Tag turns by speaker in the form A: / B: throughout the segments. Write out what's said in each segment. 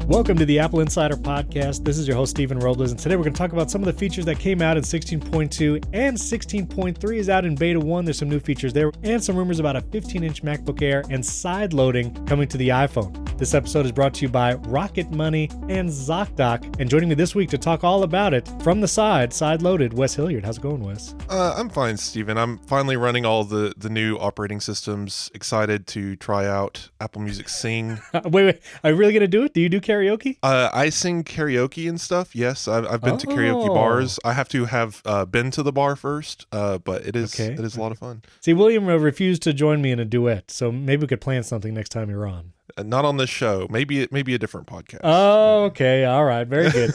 A: Welcome to the Apple Insider Podcast. This is your host, Stephen Robles, and today we're going to talk about some of the features that came out in 16.2 and 16.3 is out in Beta 1. There's some new features there and some rumors about a 15-inch MacBook Air and side loading coming to the iPhone. This episode is brought to you by Rocket Money and ZocDoc, and joining me this week to talk all about it from the side loaded, Wes Hilliard. How's it going, Wes?
B: I'm fine, Stephen. I'm finally running all the new operating systems. Excited to try out Apple Music Sing.
A: Wait, are you really going to do it? Do you do karaoke?
B: I sing karaoke and stuff. Yes, I've been to karaoke bars. I have to have been to the bar first, but it is a lot of fun.
A: See, William refused to join me in a duet, so maybe we could plan something next time you're on.
B: Not on this show. Maybe a different podcast.
A: Oh, okay. All right. Very good.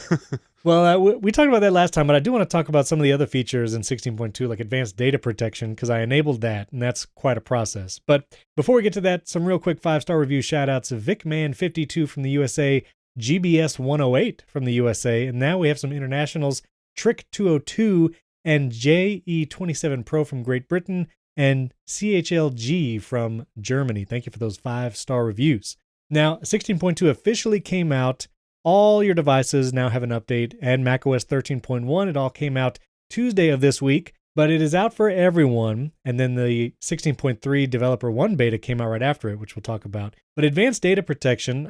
A: Well, we talked about that last time, but I do want to talk about some of the other features in 16.2, like advanced data protection, because I enabled that, and that's quite a process. But before we get to that, some real quick 5-star review shout-outs of VicMan52 from the USA, GBS108 from the USA, and now we have some internationals, Trick202 and JE27 Pro from Great Britain, and CHLG from Germany. Thank you for those 5-star reviews. Now, 16.2 officially came out. All your devices now have an update, and macOS 13.1, it all came out Tuesday of this week, but it is out for everyone, and then the 16.3 Developer 1 beta came out right after it, which we'll talk about. But advanced data protection,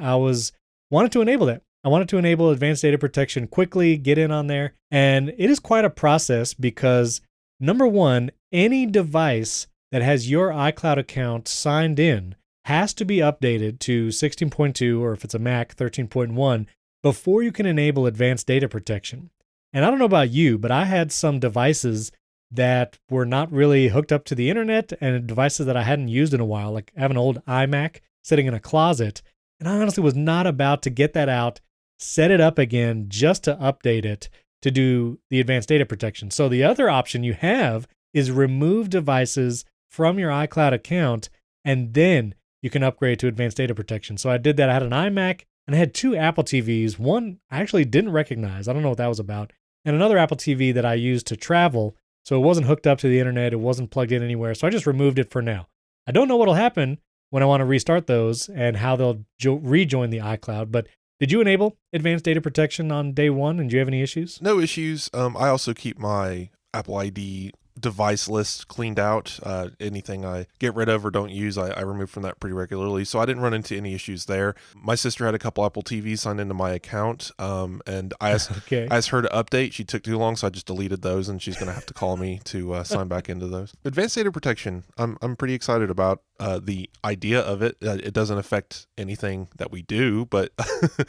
A: wanted to enable that. I wanted to enable advanced data protection quickly, get in on there, and it is quite a process because, number one, any device that has your iCloud account signed in has to be updated to 16.2, or if it's a Mac, 13.1, before you can enable advanced data protection. And I don't know about you, but I had some devices that were not really hooked up to the internet and devices that I hadn't used in a while. Like I have an old iMac sitting in a closet, and I honestly was not about to get that out, set it up again just to update it to do the advanced data protection. So the other option you have is remove devices from your iCloud account, and then you can upgrade to advanced data protection. So I did that. I had an iMac and I had two Apple TVs. One I actually didn't recognize. I don't know what that was about. And another Apple TV that I used to travel. So it wasn't hooked up to the internet. It wasn't plugged in anywhere. So I just removed it for now. I don't know what'll happen when I want to restart those and how they'll rejoin the iCloud. But did you enable advanced data protection on day one, and do you have any issues?
B: No issues. I also keep my Apple ID device list cleaned out. Anything I get rid of or don't use, I remove from that pretty regularly. So I didn't run into any issues there. My sister had a couple Apple TVs signed into my account, and I asked her to update. She took too long, so I just deleted those, and she's going to have to call me to sign back into those. Advanced data protection, I'm pretty excited about the idea of it. It doesn't affect anything that we do, but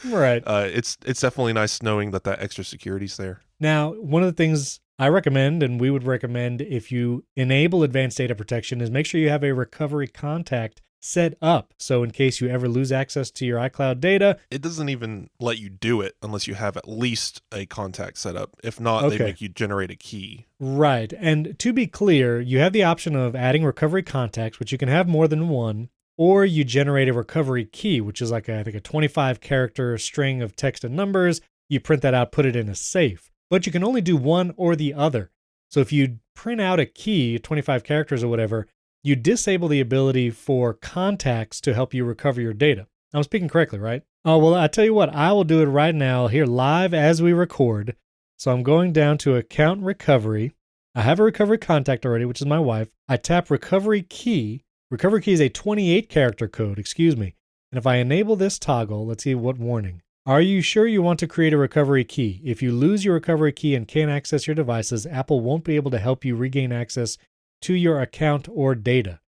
A: right.
B: It's definitely nice knowing that extra security's there.
A: Now, one of the things I recommend, and we would recommend if you enable advanced data protection, is make sure you have a recovery contact set up. So in case you ever lose access to your iCloud data.
B: It doesn't even let you do it unless you have at least a contact set up. If not, they make you generate a key.
A: Right. And to be clear, you have the option of adding recovery contacts, which you can have more than one, or you generate a recovery key, which is like I think a 25-character string of text and numbers. You print that out, put it in a safe. But you can only do one or the other. So if you print out a key, 25 characters or whatever, you disable the ability for contacts to help you recover your data. I'm speaking correctly, right? Oh, well, I tell you what, I will do it right now here live as we record. So I'm going down to account recovery. I have a recovery contact already, which is my wife. I tap recovery key. Recovery key is a 28-character code, excuse me. And if I enable this toggle, let's see what warning. Are you sure you want to create a recovery key? If you lose your recovery key and can't access your devices, Apple won't be able to help you regain access to your account or data.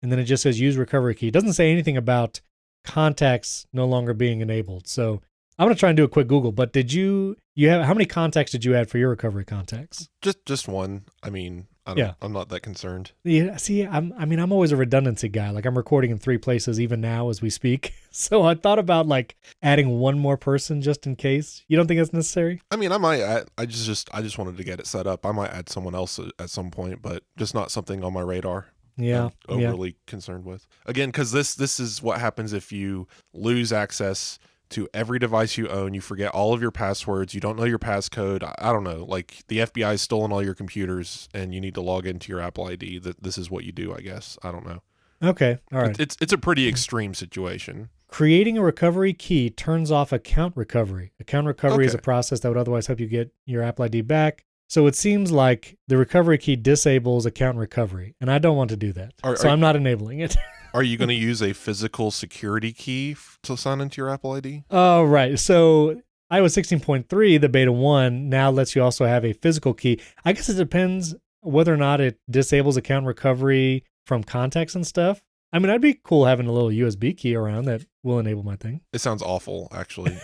A: And then it just says use recovery key. It doesn't say anything about contacts no longer being enabled. So I'm going to try and do a quick Google, but how many contacts did you add for your recovery contacts?
B: Just one. I mean, I'm not that concerned.
A: Yeah, see, I'm always a redundancy guy. Like I'm recording in 3 places even now as we speak. So I thought about like adding one more person just in case. You don't think that's necessary?
B: I mean, I might add, I just wanted to get it set up. I might add someone else at some point, but just not something on my radar.
A: Yeah.
B: I'm overly concerned with. Again, because this is what happens if you lose access to every device you own. You forget all of your passwords. You don't know your passcode. I don't know. Like the FBI has stolen all your computers and you need to log into your Apple ID. This is what you do, I guess. I don't know.
A: Okay. All right.
B: It's a pretty extreme situation.
A: Creating a recovery key turns off account recovery. Account recovery is a
B: Okay.
A: process that would otherwise help you get your Apple ID back. So it seems like the recovery key disables account recovery, and I don't want to do that. So I'm not enabling it.
B: Are you going to use a physical security key to sign into your Apple ID?
A: Oh, right. So iOS 16.3, the beta 1, now lets you also have a physical key. I guess it depends whether or not it disables account recovery from contacts and stuff. I mean, I'd be cool having a little USB key around that will enable my thing.
B: It sounds awful, actually.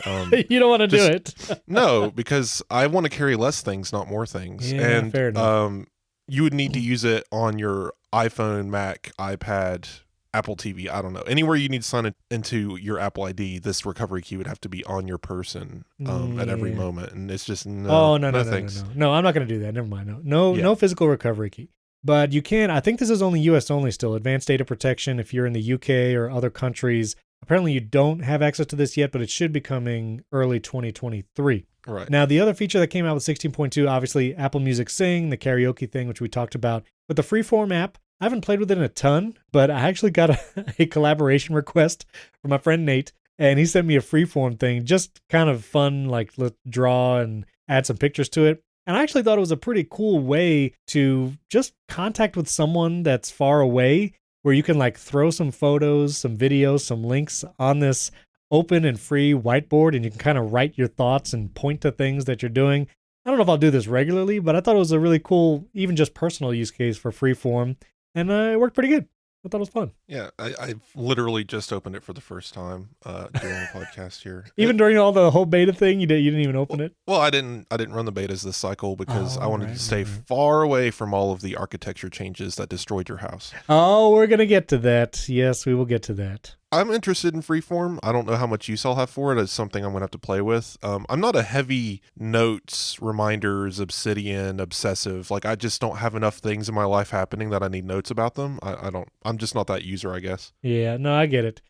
A: You don't want to do it.
B: No, because I want to carry less things, not more things.
A: Yeah,
B: and
A: fair enough.
B: you would need to use it on your iPhone, Mac, iPad, Apple TV. I don't know. Anywhere you need to sign it into your Apple ID, this recovery key would have to be on your person at every moment. And it's just no.
A: No,
B: thanks.
A: No, I'm not going to do that. Never mind. No physical recovery key. But you can, I think this is only US only still, advanced data protection if you're in the UK or other countries. Apparently you don't have access to this yet, but it should be coming early 2023.
B: Right.
A: Now, the other feature that came out with 16.2, obviously Apple Music Sing, the karaoke thing, which we talked about. But the Freeform app, I haven't played with it in a ton, but I actually got a collaboration request from my friend Nate, and he sent me a Freeform thing, just kind of fun, like let's draw and add some pictures to it. And I actually thought it was a pretty cool way to just contact with someone that's far away, where you can like throw some photos, some videos, some links on this open and free whiteboard, and you can kind of write your thoughts and point to things that you're doing. I don't know if I'll do this regularly, but I thought it was a really cool, even just personal use case for Freeform, and it worked pretty good. I thought it was fun.
B: Yeah, I've literally just opened it for the first time during the podcast here.
A: Even during all the whole beta thing, you didn't even open it?
B: Well, I didn't run the betas this cycle because I wanted to stay far away from all of the architecture changes that destroyed your house.
A: Oh, we're going to get to that. Yes, we will get to that.
B: I'm interested in Freeform. I don't know how much use I'll have for it. It's something I'm going to have to play with. I'm not a heavy notes, reminders, obsidian, obsessive. Like, I just don't have enough things in my life happening that I need notes about them. I'm just not that user, I guess.
A: Yeah, no, I get it.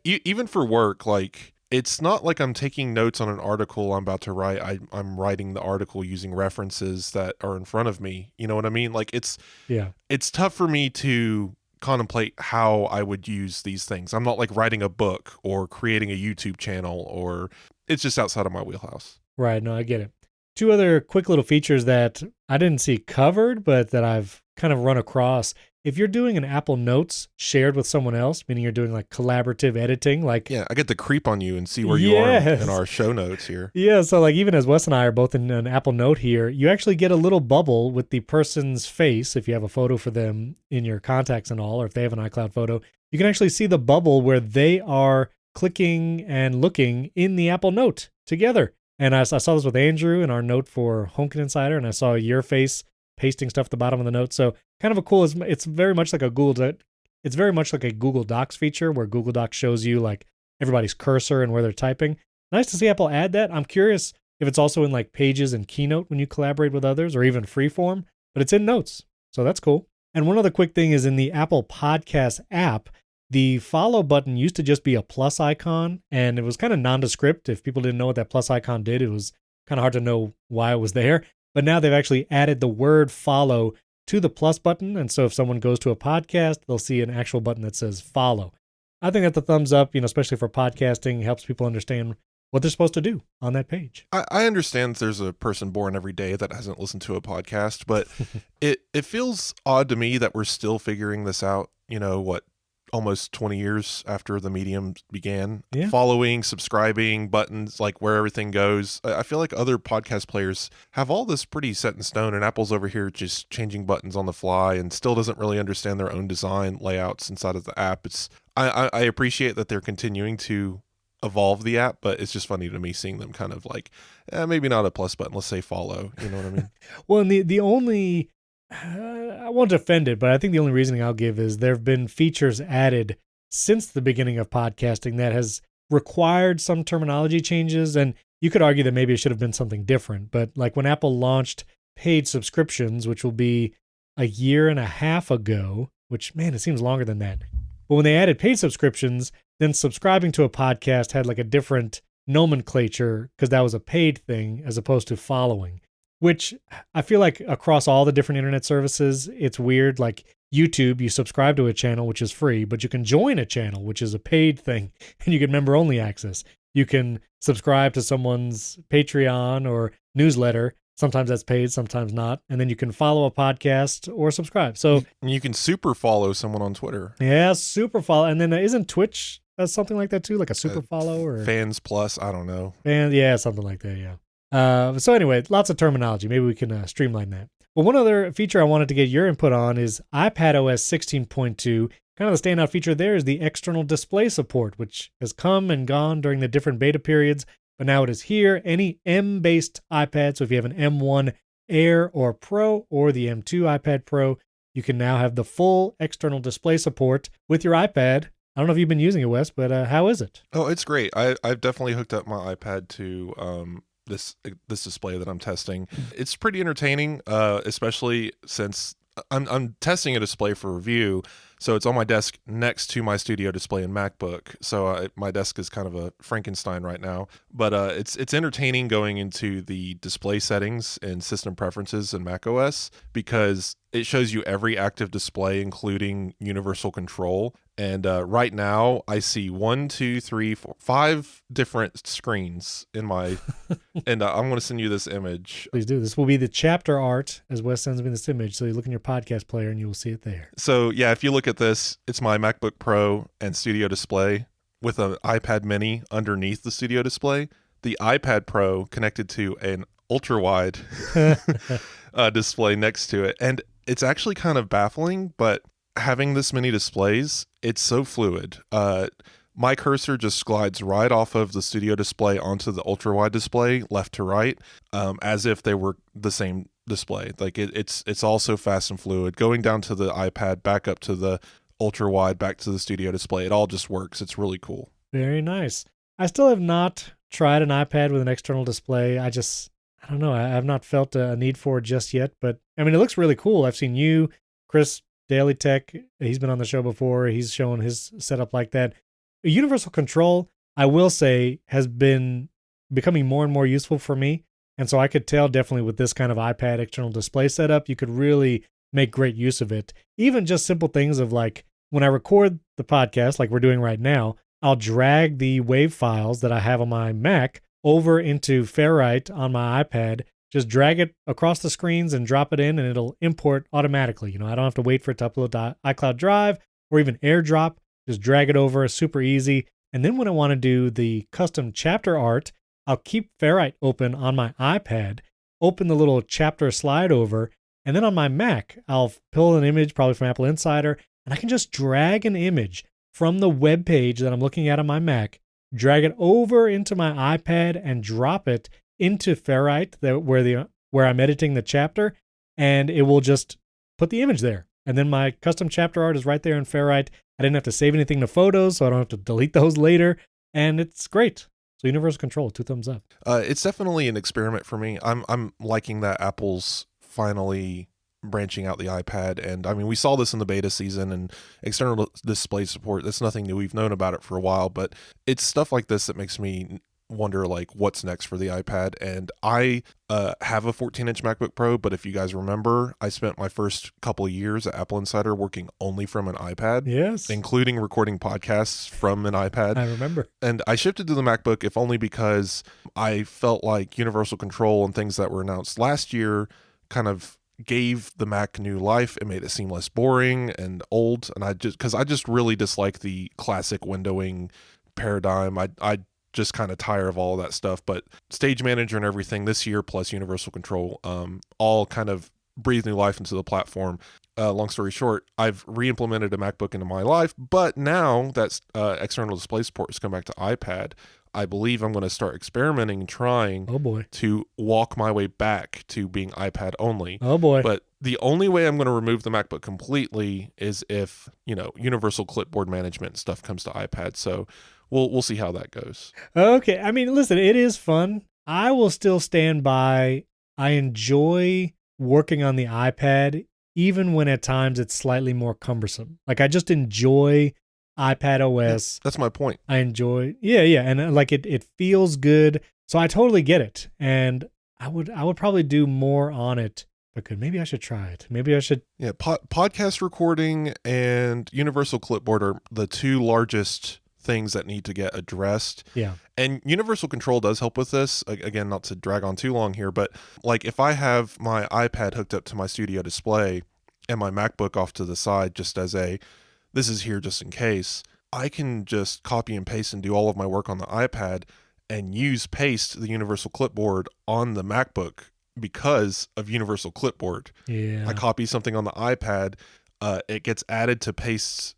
B: Even for work, like, it's not like I'm taking notes on an article I'm about to write. I'm writing the article using references that are in front of me. You know what I mean? Like, it's tough for me to contemplate how I would use these things. I'm not like writing a book or creating a YouTube channel, or it's just outside of my wheelhouse.
A: Right, no, I get it. Two other quick little features that I didn't see covered, but that I've kind of run across. If you're doing an Apple Notes shared with someone else, meaning you're doing like collaborative editing, like...
B: Yeah, I get to creep on you and see where you are in our show notes here.
A: Yeah, so like even as Wes and I are both in an Apple Note here, you actually get a little bubble with the person's face, if you have a photo for them in your contacts and all, or if they have an iCloud photo, you can actually see the bubble where they are clicking and looking in the Apple Note together. And I saw this with Andrew in our note for HomeKit Insider, and I saw your face pasting stuff at the bottom of the note. So kind of a cool, it's very much like a Google Docs feature where Google Docs shows you like everybody's cursor and where they're typing. Nice to see Apple add that. I'm curious if it's also in like Pages and Keynote when you collaborate with others, or even Freeform, but it's in Notes. So that's cool. And one other quick thing is in the Apple Podcast app, the follow button used to just be a plus icon, and it was kind of nondescript. If people didn't know what that plus icon did, it was kind of hard to know why it was there. But now they've actually added the word follow to the plus button. And so if someone goes to a podcast, they'll see an actual button that says follow. I think that's a thumbs up, especially for podcasting, helps people understand what they're supposed to do on that page.
B: I understand there's a person born every day that hasn't listened to a podcast, but it feels odd to me that we're still figuring this out, almost 20 years after the medium began.
A: Yeah.
B: Following, subscribing, buttons, like where everything goes. I feel like other podcast players have all this pretty set in stone, and Apple's over here just changing buttons on the fly and still doesn't really understand their own design layouts inside of the app. I appreciate that they're continuing to evolve the app, but it's just funny to me seeing them kind of like, maybe not a plus button, let's say follow. You know what I mean?
A: Well, and the only... I won't defend it, but I think the only reasoning I'll give is there have been features added since the beginning of podcasting that has required some terminology changes, and you could argue that maybe it should have been something different. But like when Apple launched paid subscriptions, which will be a year and a half ago, which, man, it seems longer than that. But when they added paid subscriptions, then subscribing to a podcast had like a different nomenclature because that was a paid thing as opposed to following. Which I feel like across all the different internet services, it's weird. Like YouTube, you subscribe to a channel, which is free, but you can join a channel, which is a paid thing, and you get member-only access. You can subscribe to someone's Patreon or newsletter. Sometimes that's paid, sometimes not. And then you can follow a podcast or subscribe. So
B: you can super follow someone on Twitter.
A: Yeah, super follow. And then isn't Twitch something like that too? Like a super follow or
B: Fans Plus? I don't know.
A: And yeah, something like that. Yeah. So anyway, lots of terminology. Maybe we can streamline that. Well, one other feature I wanted to get your input on is iPadOS 16.2. Kind of the standout feature there is the external display support, which has come and gone during the different beta periods, but now it is here. Any M-based iPad, so if you have an M1 Air or Pro or the M2 iPad Pro, you can now have the full external display support with your iPad. I don't know if you've been using it, Wes, but how is it?
B: Oh, it's great. I've definitely hooked up my iPad to this display that I'm testing. It's pretty entertaining, especially since I'm testing a display for review. So it's on my desk next to my studio display in MacBook. So my desk is kind of a Frankenstein right now. But it's entertaining going into the display settings and system preferences in macOS because it shows you every active display, including universal control. And right now, I see 1, 2, 3, 4, 5 different screens in my. And I'm going to send you this image.
A: Please do. This will be the chapter art as Wes sends me this image. So you look in your podcast player and you will see it there.
B: So yeah, if you look at this, it's my MacBook Pro and Studio Display with an iPad Mini underneath the Studio Display. The iPad Pro connected to an ultra-wide display next to it. And it's actually kind of baffling, but having this many displays, it's so fluid. My cursor just glides right off of the Studio Display onto the ultra-wide display, left to right, as if they were the same display. Like it's all so fast and fluid. Going down to the iPad, back up to the ultra-wide, back to the Studio Display, it all just works. It's really cool.
A: Very nice. I still have not tried an iPad with an external display. I don't know. I have not felt a need for it just yet, but I mean, it looks really cool. I've seen you, Chris, Daily Tech. He's been on the show before. He's shown his setup like that. Universal control, I will say, has been becoming more and more useful for me. And so I could tell definitely with this kind of iPad external display setup, you could really make great use of it. Even just simple things of like when I record the podcast, like we're doing right now, I'll drag the WAV files that I have on my Mac over into Ferrite on my iPad, just drag it across the screens and drop it in, and it'll import automatically. I don't have to wait for it to upload to iCloud Drive or even AirDrop. Just drag it over, super easy. And then when I want to do the custom chapter art, I'll keep Ferrite open on my iPad, open the little chapter slide over, and then on my Mac, I'll pull an image probably from AppleInsider, and I can just drag an image from the web page that I'm looking at on my Mac, drag it over into my iPad and drop it into Ferrite where I'm editing the chapter, and it will just put the image there. And then my custom chapter art is right there in Ferrite. I didn't have to save anything to photos, so I don't have to delete those later. And it's great. So universal control, 2 thumbs up.
B: It's definitely an experiment for me. I'm liking that Apple's finally branching out the iPad. And I mean, we saw this in the beta season and external display support. That's nothing new. We've known about it for a while, but it's stuff like this that makes me wonder like what's next for the iPad. And I have a 14-inch MacBook Pro, but if you guys remember, I spent my first couple of years at AppleInsider working only from an iPad.
A: Yes.
B: Including recording podcasts from an iPad.
A: I remember.
B: And I shifted to the MacBook if only because I felt like universal control and things that were announced last year kind of gave the Mac new life. It made it seem less boring and old. And I just really dislike the classic windowing paradigm. I just kind of tire of all of that stuff. But Stage Manager and everything this year, plus Universal Control, all kind of breathe new life into the platform. Long story short, I've re-implemented a MacBook into my life, but now that external display support has come back to iPad, I believe I'm going to start experimenting and trying to walk my way back to being iPad only.
A: Oh boy.
B: But the only way I'm going to remove the MacBook completely is if, universal clipboard management stuff comes to iPad. So we'll see how that goes.
A: Okay. I mean, listen, it is fun. I will still stand by. I enjoy working on the iPad, even when at times it's slightly more cumbersome. Like I just enjoy iPad OS.
B: That's my point.
A: I enjoy. Yeah. And like it feels good. So I totally get it. And I would probably do more on it but good. Maybe I should try it. Maybe I should.
B: Yeah, podcast recording and Universal Clipboard are the two largest things that need to get addressed.
A: Yeah.
B: And Universal Control does help with this. Again, not to drag on too long here, but like if I have my iPad hooked up to my studio display and my MacBook off to the side just as this is here just in case, I can just copy and paste and do all of my work on the iPad and use paste the Universal Clipboard on the MacBook because of Universal Clipboard.
A: Yeah.
B: I copy something on the iPad, it gets added to paste's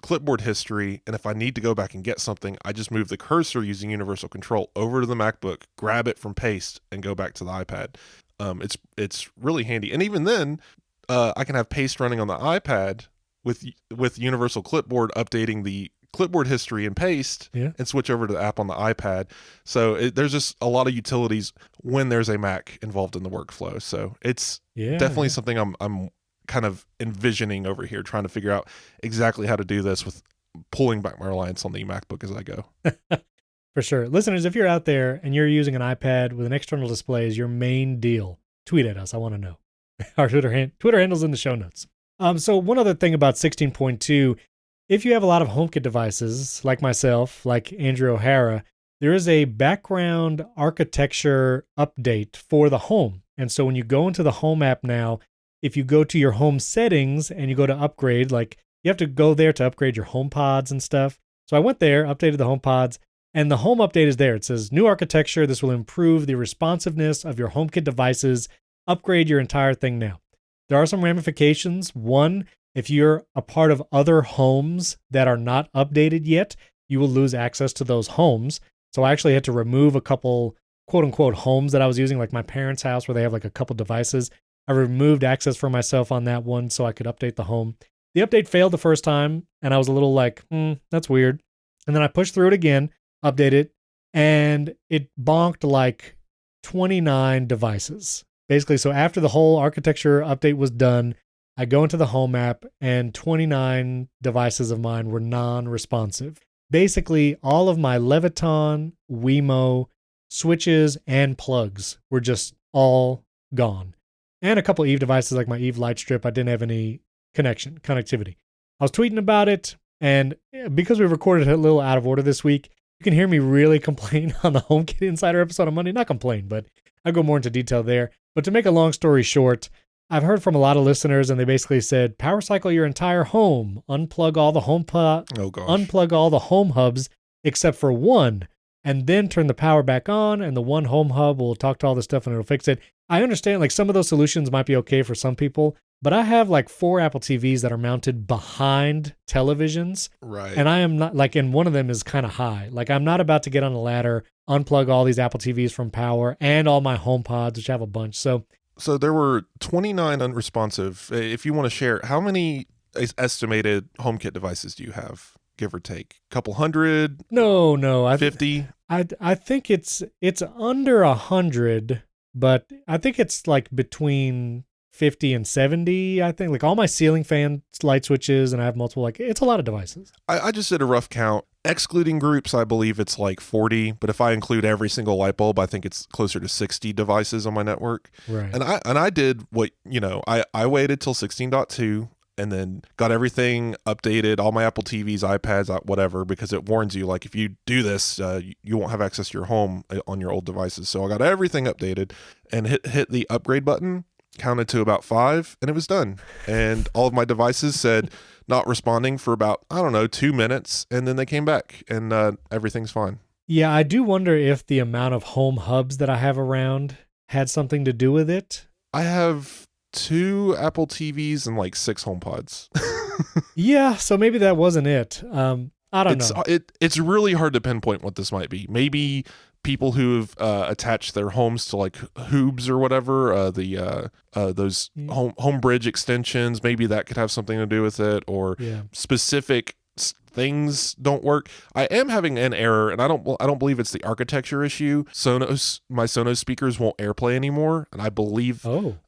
B: clipboard history, and if I need to go back and get something, I just move the cursor using Universal Control over to the MacBook, grab it from paste, and go back to the iPad. It's really handy. And even then, I can have paste running on the iPad with Universal Clipboard updating the clipboard history in paste and switch over to the app on the iPad. So there's just a lot of utilities when there's a Mac involved in the workflow. So it's definitely something I'm kind of envisioning over here, trying to figure out exactly how to do this with pulling back my reliance on the MacBook as I go.
A: For sure. Listeners, if you're out there and you're using an iPad with an external display as your main deal, tweet at us. I want to know. Our Twitter handle's in the show notes. So one other thing about 16.2, if you have a lot of HomeKit devices, like myself, like Andrew O'Hara, there is a background architecture update for the home. And so when you go into the Home app now, if you go to your home settings and you go to upgrade, like you have to go there to upgrade your home pods and stuff. So I went there, updated the home pods, and the home update is there. It says new architecture. This will improve the responsiveness of your HomeKit devices. Upgrade your entire thing now. There are some ramifications. One, if you're a part of other homes that are not updated yet, you will lose access to those homes. So I actually had to remove a couple quote unquote homes that I was using, like my parents' house where they have like a couple devices. I removed access for myself on that one so I could update the home. The update failed the first time, and I was a little like, that's weird. And then I pushed through it again, updated it, and it bonked like 29 devices. Basically, so after the whole architecture update was done, I go into the Home app, and 29 devices of mine were non-responsive. Basically, all of my Leviton, Wemo, switches, and plugs were just all gone. And a couple Eve devices like my Eve light strip, I didn't have any connectivity. I was tweeting about it, and because we recorded a little out of order this week, you can hear me really complain on the HomeKit Insider episode on Monday. Not complain, but I'll go more into detail there. But to make a long story short, I've heard from a lot of listeners, and they basically said, power cycle your entire home, unplug all the unplug all the home hubs except for one, and then turn the power back on, and the one home hub will talk to all the stuff and it'll fix it. I understand like some of those solutions might be okay for some people, but I have like 4 Apple TVs that are mounted behind televisions.
B: Right.
A: And I am not like, and one of them is kind of high. Like I'm not about to get on a ladder, unplug all these Apple TVs from power and all my home pods, which I have a bunch. So
B: there were 29 unresponsive. If you want to share, how many estimated HomeKit devices do you have, give or take? A couple hundred?
A: No.
B: 50?
A: I think it's under 100, but I think it's like between 50 and 70. I think like all my ceiling fan light switches, and I have multiple, like it's a lot of devices.
B: I just did a rough count. Excluding groups, I believe it's like 40, but if I include every single light bulb, I think it's closer to 60 devices on my network.
A: Right.
B: And I did what, I waited till 16.2 and then got everything updated, all my Apple TVs, iPads, whatever, because it warns you, like, if you do this, you won't have access to your home on your old devices. So I got everything updated and hit the upgrade button, counted to about 5, and it was done. And all of my devices said not responding for about, 2 minutes, and then they came back, and everything's fine.
A: Yeah, I do wonder if the amount of home hubs that I have around had something to do with it.
B: I have 2 Apple TVs and like 6 HomePods.
A: Yeah, so maybe that wasn't it. I don't know.
B: It's really hard to pinpoint what this might be. Maybe people who've attached their homes to like hoops or whatever, those home bridge extensions, maybe that could have something to do with it, or specific things don't work. I am having an error, and I don't believe it's the architecture issue. My Sonos speakers won't AirPlay anymore, and I believe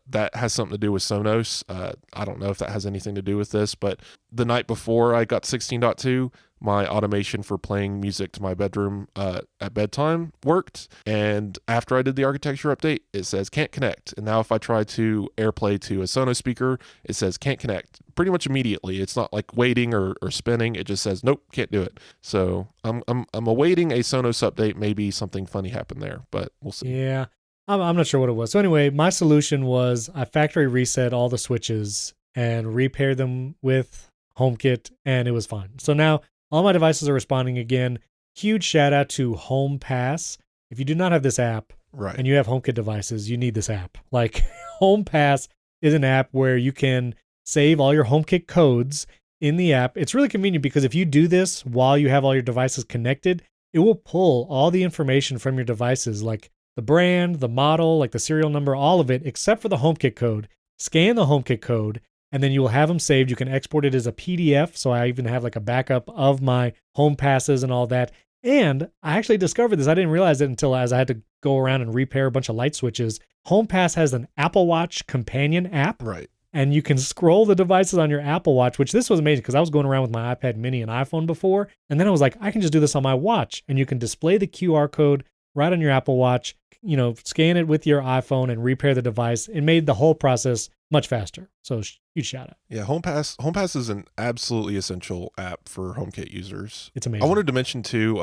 B: that has something to do with Sonos. I don't know if that has anything to do with this, but the night before I got 16.2, my automation for playing music to my bedroom at bedtime worked. And after I did the architecture update, it says can't connect. And now if I try to AirPlay to a Sonos speaker, it says can't connect pretty much immediately. It's not like waiting or spinning. It just says, nope, can't do it. So I'm awaiting a Sonos update. Maybe something funny happened there, but we'll see.
A: Yeah. I'm not sure what it was. So anyway, my solution was I factory reset all the switches and repair them with HomeKit, and it was fine. So now all my devices are responding again. Huge shout out to Home Pass. If you do not have this app
B: Right.
A: and you have HomeKit devices, you need this app. Like Home Pass is an app where you can save all your HomeKit codes in the app. It's really convenient because if you do this while you have all your devices connected, it will pull all the information from your devices, like the brand, the model, like the serial number, all of it, except for the HomeKit code. Scan the HomeKit code, and then you will have them saved. You can export it as a PDF. So I even have like a backup of my home passes and all that. And I actually discovered this. I didn't realize it until as I had to go around and repair a bunch of light switches. Home Pass has an Apple Watch companion app.
B: Right.
A: And you can scroll the devices on your Apple Watch, which this was amazing because I was going around with my iPad mini and iPhone before. And then I was like, I can just do this on my watch. And you can display the QR code right on your Apple Watch, scan it with your iPhone and repair the device. It made the whole process much faster. So huge shout out.
B: Yeah, HomePass is an absolutely essential app for HomeKit users.
A: It's amazing.
B: I wanted to mention too,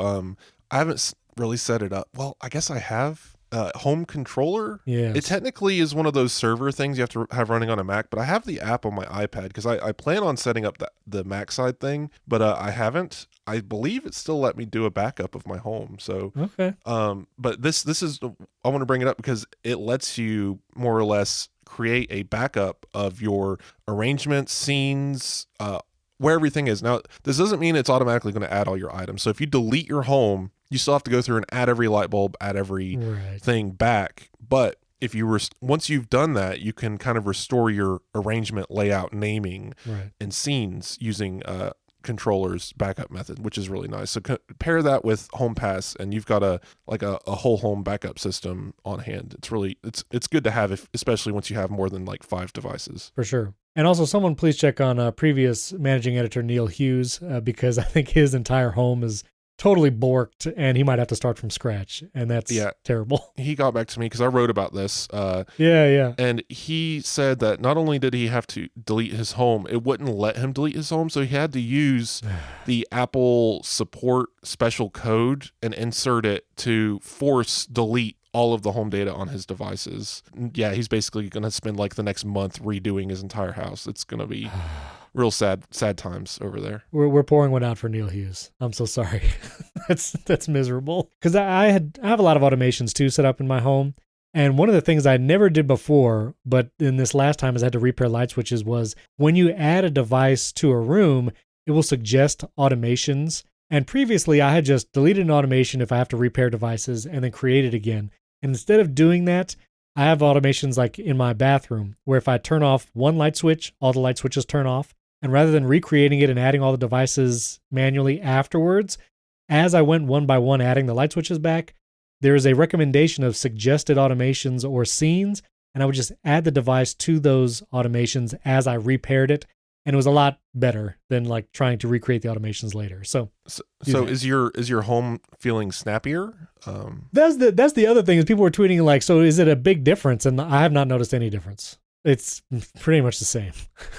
B: I haven't really set it up. Well, I guess I have. Home controller.
A: Yeah.
B: It technically is one of those server things you have to have running on a Mac, but I have the app on my iPad because I plan on setting up the Mac side thing, but I haven't. I believe it still let me do a backup of my home. So
A: okay.
B: But this is I want to bring it up because it lets you more or less create a backup of your arrangements, scenes, where everything is. Now, this doesn't mean it's automatically going to add all your items. So if you delete your home, you still have to go through and add every light bulb, add every thing back. But if you once you've done that, you can kind of restore your arrangement, layout, naming, and scenes using controllers backup method, which is really nice. So pair that with Home Pass, and you've got a whole home backup system on hand. It's really it's good to have, especially once you have more than like 5 devices.
A: For sure. And also, someone please check on previous managing editor Neil Hughes because I think his entire home is totally borked and he might have to start from scratch, and that's terrible.
B: He got back to me because I wrote about this.
A: Yeah.
B: And he said that not only did he have to delete his home, it wouldn't let him delete his home, so he had to use the Apple support special code and insert it to force delete all of the home data on his devices. Yeah, he's basically going to spend like the next month redoing his entire house. It's going to be real sad times over there.
A: We're pouring one out for Neil Hughes. I'm so sorry. that's miserable. Because I have a lot of automations too set up in my home. And one of the things I never did before, but in this last time as I had to repair light switches, was when you add a device to a room, it will suggest automations. And previously I had just deleted an automation if I have to repair devices and then create it again. And instead of doing that, I have automations like in my bathroom where if I turn off one light switch, all the light switches turn off. And rather than recreating it and adding all the devices manually afterwards, as I went one by one adding the light switches back, there is a recommendation of suggested automations or scenes, and I would just add the device to those automations as I repaired it, and it was a lot better than like trying to recreate the automations later. So
B: is your home feeling snappier?
A: That's the other thing is people were tweeting like, so is it a big difference? And I have not noticed any difference. It's pretty much the same.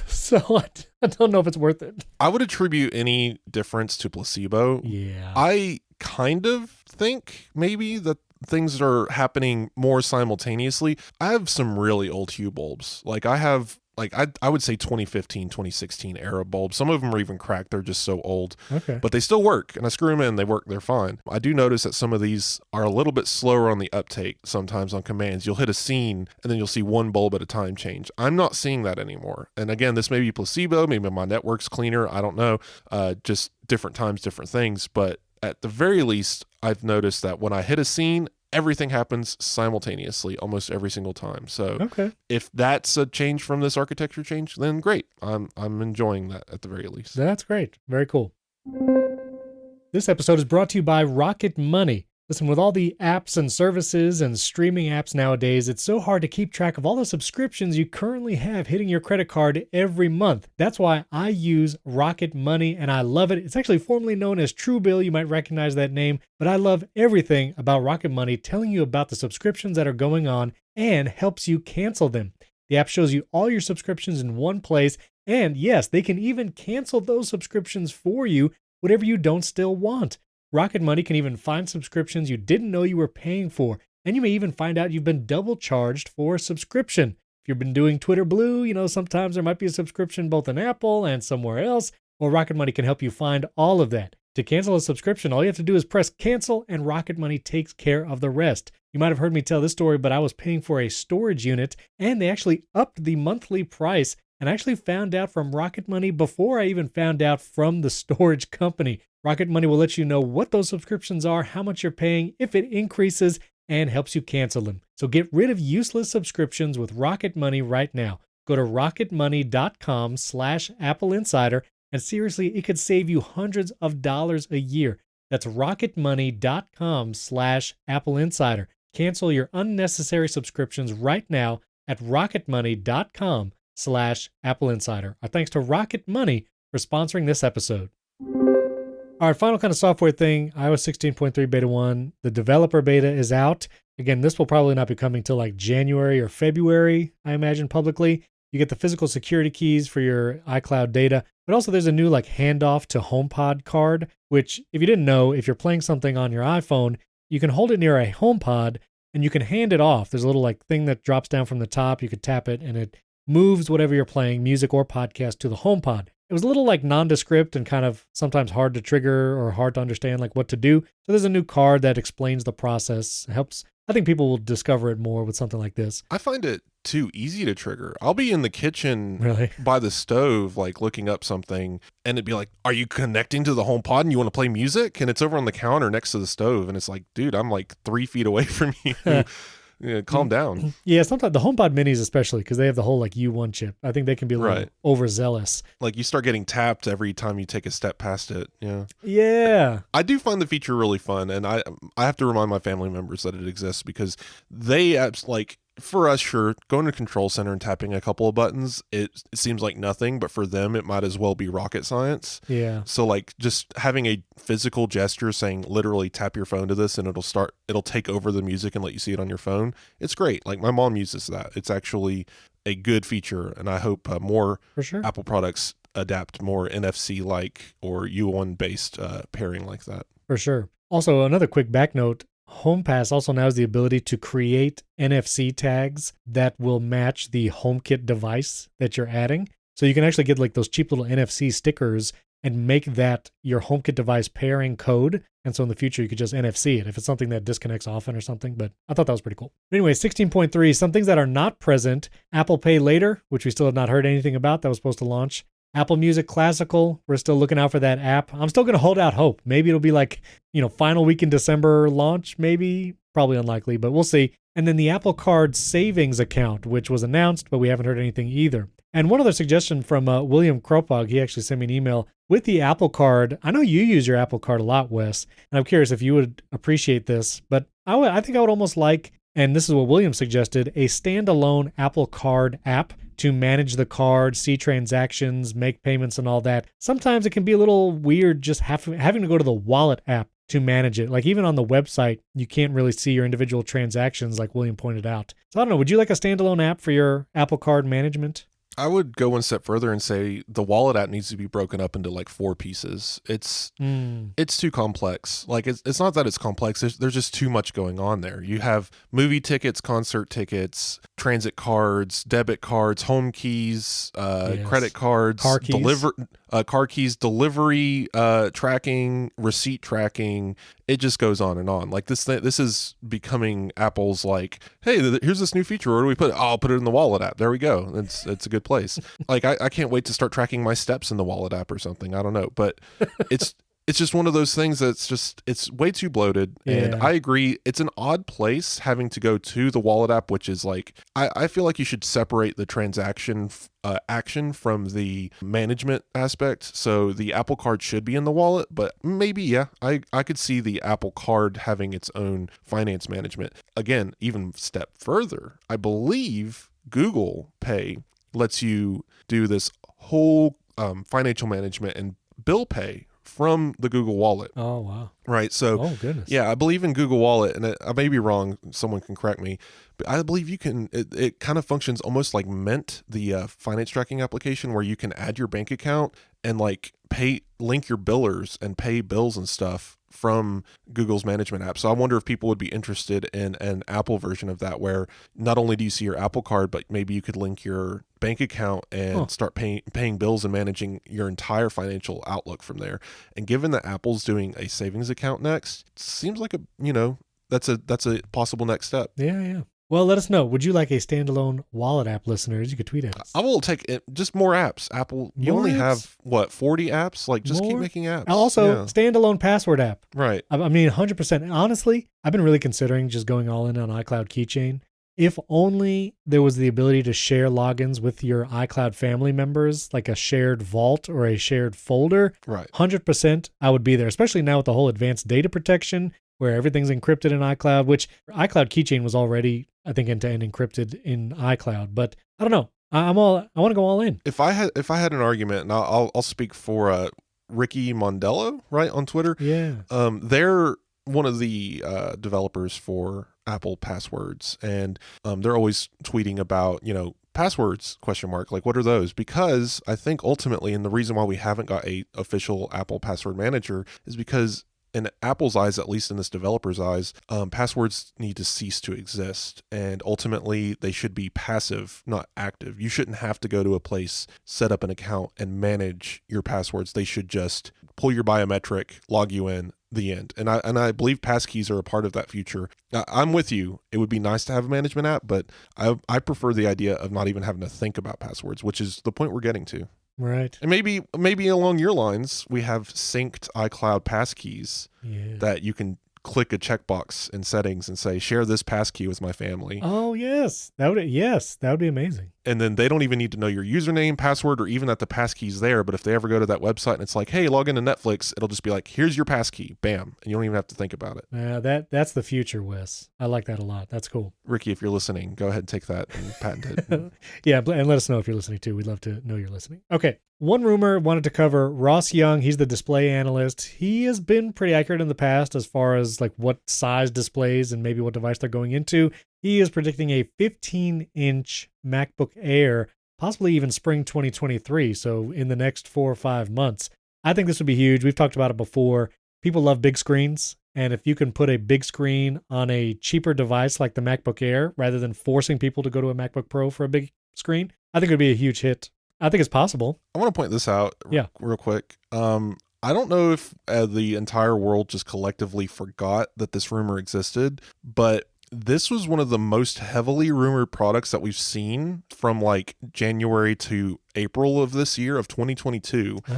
A: So I don't know if it's worth it.
B: I would attribute any difference to placebo.
A: Yeah.
B: I kind of think maybe that things are happening more simultaneously. I have some really old Hue bulbs. Like I have, I would say 2015, 2016 era bulbs. Some of them are even cracked. They're just so old.
A: Okay.
B: But they still work. And I screw them in. They work. They're fine. I do notice that some of these are a little bit slower on the uptake sometimes on commands. You'll hit a scene and then you'll see one bulb at a time change. I'm not seeing that anymore. And again, this may be placebo. Maybe my network's cleaner. I don't know. Just different times, different things. But at the very least, I've noticed that when I hit a scene, everything happens simultaneously almost every single time. So if that's a change from this architecture change, then great. I'm enjoying that at the very least.
A: That's great. Very cool. This episode is brought to you by Rocket Money. Listen, with all the apps and services and streaming apps nowadays, it's so hard to keep track of all the subscriptions you currently have hitting your credit card every month. That's why I use Rocket Money and I love it. It's actually formerly known as Truebill. You might recognize that name, but I love everything about Rocket Money, telling you about the subscriptions that are going on and helps you cancel them. The app shows you all your subscriptions in one place, and yes, they can even cancel those subscriptions for you, whatever you don't still want. Rocket Money can even find subscriptions you didn't know you were paying for, and you may even find out you've been double charged for a subscription. If you've been doing Twitter Blue, sometimes there might be a subscription both in Apple and somewhere else. Well, Rocket Money can help you find all of that. To cancel a subscription, all you have to do is press cancel, and Rocket Money takes care of the rest. You might have heard me tell this story, but I was paying for a storage unit, and they actually upped the monthly price, and I actually found out from Rocket Money before I even found out from the storage company. Rocket Money will let you know what those subscriptions are, how much you're paying, if it increases, and helps you cancel them. So get rid of useless subscriptions with Rocket Money right now. Go to rocketmoney.com/AppleInsider, and seriously, it could save you hundreds of dollars a year. That's rocketmoney.com/AppleInsider. Cancel your unnecessary subscriptions right now at rocketmoney.com/AppleInsider. Our thanks to Rocket Money for sponsoring this episode. All right, final kind of software thing, iOS 16.3 Beta 1. The developer beta is out. Again, this will probably not be coming till like January or February, I imagine, publicly. You get the physical security keys for your iCloud data, but also there's a new like handoff to HomePod card, which if you didn't know, if you're playing something on your iPhone, you can hold it near a HomePod and you can hand it off. There's a little like thing that drops down from the top. You could tap it and it moves whatever you're playing, music or podcast, to the HomePod. It was a little like nondescript and kind of sometimes hard to trigger or hard to understand like what to do. So there's a new card that explains the process. It helps. I think people will discover it more with something like this.
B: I find it too easy to trigger. I'll be in the kitchen
A: Really?
B: by the stove, like looking up something, and it'd be like, are you connecting to the HomePod and you want to play music? And it's over on the counter next to the stove. And it's like, dude, I'm like 3 feet away from you. Yeah, calm down.
A: Yeah, sometimes the HomePod minis especially, because they have the whole like U1 chip. I think they can be a little overzealous.
B: Like you start getting tapped every time you take a step past it. Yeah.
A: Yeah.
B: I do find the feature really fun, and I have to remind my family members that it exists because they like, for us, sure, going to Control Center and tapping a couple of buttons, it seems like nothing, but for them, it might as well be rocket science.
A: Yeah.
B: So like just having a physical gesture saying literally tap your phone to this and it'll take over the music and let you see it on your phone. It's great. Like my mom uses that. It's actually a good feature, and I hope more Apple products adapt more NFC-like or U1-based pairing like that.
A: For sure. Also, another quick back note, HomePass also now has the ability to create NFC tags that will match the HomeKit device that you're adding. So you can actually get like those cheap little NFC stickers and make that your HomeKit device pairing code. And so in the future, you could just NFC it if it's something that disconnects often or something. But I thought that was pretty cool. Anyway, 16.3, some things that are not present. Apple Pay Later, which we still have not heard anything about. That was supposed to launch. Apple Music Classical, we're still looking out for that app. I'm still going to hold out hope. Maybe it'll be like, final week in December launch, maybe. Probably unlikely, but we'll see. And then the Apple Card savings account, which was announced, but we haven't heard anything either. And one other suggestion from William Kropog, he actually sent me an email with the Apple Card. I know you use your Apple Card a lot, Wes, and I'm curious if you would appreciate this, but I think I would almost like, and this is what William suggested, a standalone Apple Card app to manage the card, see transactions, make payments and all that. Sometimes it can be a little weird just having to go to the wallet app to manage it. Like even on the website, you can't really see your individual transactions like William pointed out. So I don't know, would you like a standalone app for your Apple Card management?
B: I would go one step further and say the wallet app needs to be broken up into like 4 pieces. It's too complex. Like it's not that it's complex. There's just too much going on there. You have movie tickets, concert tickets, transit cards, debit cards, home keys, credit cards,
A: car keys,
B: car keys, delivery tracking, receipt tracking. It just goes on and on. Like this is becoming Apple's like, hey, here's this new feature. Where do we put it? Oh, I'll put it in the wallet app. There we go. It's a good place. Like I can't wait to start tracking my steps in the wallet app or something. I don't know, but it's It's just one of those things it's way too bloated. And
A: Yeah.
B: I agree. It's an odd place having to go to the wallet app, which is like, I feel like you should separate the transaction action from the management aspect. So the Apple Card should be in the wallet, but maybe, yeah, I could see the Apple Card having its own finance management. Again, even step further, I believe Google Pay lets you do this whole financial management and bill pay from the Google Wallet.
A: Oh, wow.
B: Right. So,
A: Oh, goodness.
B: yeah, I believe in Google Wallet, and I may be wrong. Someone can correct me, but I believe you can. It kind of functions almost like Mint, the finance tracking application, where you can add your bank account and like link your billers and pay bills and stuff from Google's management app. So I wonder if people would be interested in an Apple version of that, where not only do you see your Apple Card, but maybe you could link your bank account and start paying bills and managing your entire financial outlook from there. And given that Apple's doing a savings account next, seems like that's a possible next step.
A: Yeah. Well, let us know. Would you like a standalone wallet app, listeners? You could tweet at us.
B: I will take it, just more apps. Apple, you only have, 40 apps? Like, just keep making apps.
A: Also, standalone password app.
B: Right.
A: I mean, 100%. Honestly, I've been really considering just going all in on iCloud Keychain. If only there was the ability to share logins with your iCloud family members, like a shared vault or a shared folder.
B: Right.
A: 100% I would be there, especially now with the whole advanced data protection where everything's encrypted in iCloud, which iCloud Keychain was already, I think, end-to-end encrypted in iCloud. But I don't know. I want to go all in.
B: If I had an argument, and I'll speak for Ricky Mondello, right, on Twitter.
A: Yeah.
B: They're one of the developers for Apple Passwords, and they're always tweeting about, passwords, ? Like, what are those? Because I think ultimately, and the reason why we haven't got a official Apple Password Manager is because in Apple's eyes, at least in this developer's eyes, passwords need to cease to exist. And ultimately, they should be passive, not active. You shouldn't have to go to a place, set up an account, and manage your passwords. They should just pull your biometric, log you in, the end. And I believe passkeys are a part of that future. I'm with you. It would be nice to have a management app, but I prefer the idea of not even having to think about passwords, which is the point we're getting to.
A: Right.
B: And maybe along your lines, we have synced iCloud passkeys that you can click a checkbox in settings and say, share this passkey with my family.
A: Oh, yes. That would be amazing.
B: And then they don't even need to know your username, password, or even that the passkey's there. But if they ever go to that website and it's like, hey, log into Netflix, it'll just be like, here's your passkey. Bam. And you don't even have to think about it.
A: That's the future, Wes. I like that a lot. That's cool.
B: Ricky, if you're listening, go ahead and take that and patent it.
A: Yeah, and let us know if you're listening too. We'd love to know you're listening. Okay. One rumor wanted to cover Ross Young. He's the display analyst. He has been pretty accurate in the past as far as like what size displays and maybe what device they're going into. He is predicting a 15-inch MacBook Air, possibly even spring 2023. So in the next 4 or 5 months. I think this would be huge. We've talked about it before. People love big screens. And if you can put a big screen on a cheaper device like the MacBook Air, rather than forcing people to go to a MacBook Pro for a big screen, I think it would be a huge hit. I think it's possible.
B: I want to point this out real quick. I don't know if the entire world just collectively forgot that this rumor existed, but this was one of the most heavily rumored products that we've seen from like January to April of this year of 2022. Oh.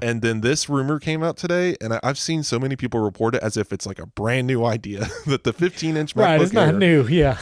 B: And then this rumor came out today, and I've seen so many people report it as if it's like a brand new idea that the 15-inch MacBook
A: Right, it's not
B: Air,
A: new, yeah.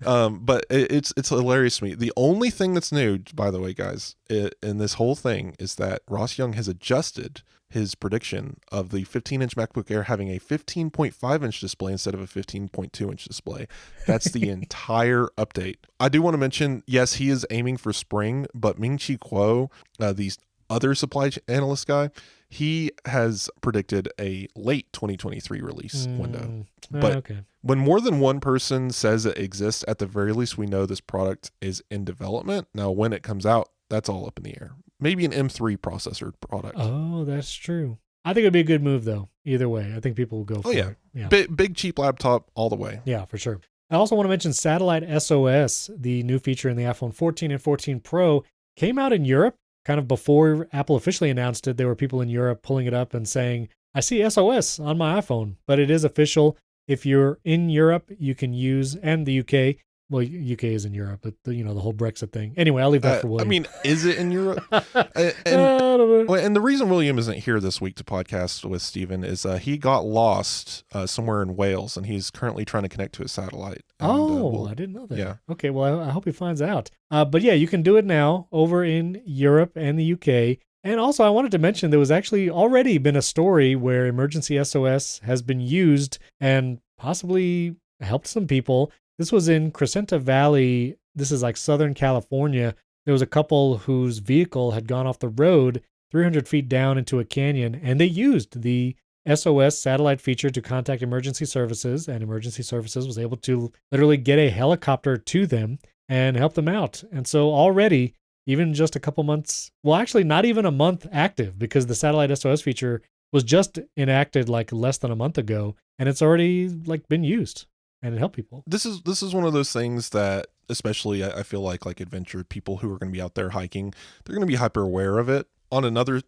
B: But it's hilarious to me. The only thing that's new, by the way, guys, in this whole thing is that Ross Young has adjusted his prediction of the 15-inch MacBook Air having a 15.5-inch display instead of a 15.2-inch display. That's the entire update. I do want to mention, yes, he is aiming for spring, but Ming-Chi Kuo, the other supply analyst guy, he has predicted a late 2023 release window. But when more than one person says it exists, at the very least, we know this product is in development. Now, when it comes out, that's all up in the air. Maybe an M3 processor product.
A: Oh, that's true. I think it'd be a good move, though. Either way, I think people will go for it. Yeah.
B: Big, cheap laptop all the way.
A: Yeah, for sure. I also want to mention Satellite SOS, the new feature in the iPhone 14 and 14 Pro, came out in Europe kind of before Apple officially announced it. There were people in Europe pulling it up and saying, I see SOS on my iPhone, but it is official. If you're in Europe, you can use, and the UK, Well, UK is in Europe, but the whole Brexit thing. Anyway, I'll leave that for
B: I
A: William.
B: mean, is it in Europe?
A: I don't know.
B: And the reason William isn't here this week to podcast with Stephen is he got lost somewhere in Wales, and he's currently trying to connect to his satellite. And,
A: I didn't know that.
B: Yeah.
A: Okay, well, I hope he finds out. But yeah, you can do it now over in Europe and the UK. And also, I wanted to mention there was actually already been a story where emergency SOS has been used and possibly helped some people. This was in Crescenta Valley. This is like Southern California. There was a couple whose vehicle had gone off the road 300 feet down into a canyon, and they used the SOS satellite feature to contact emergency services, and emergency services was able to literally get a helicopter to them and help them out. And so already, even just a couple months, well, actually not even a month active, because the satellite SOS feature was just enacted like less than a month ago, and it's already like been used and it helped people.
B: This is one of those things that, especially I feel like adventure people who are going to be out there hiking, they're going to be hyper aware of it. On another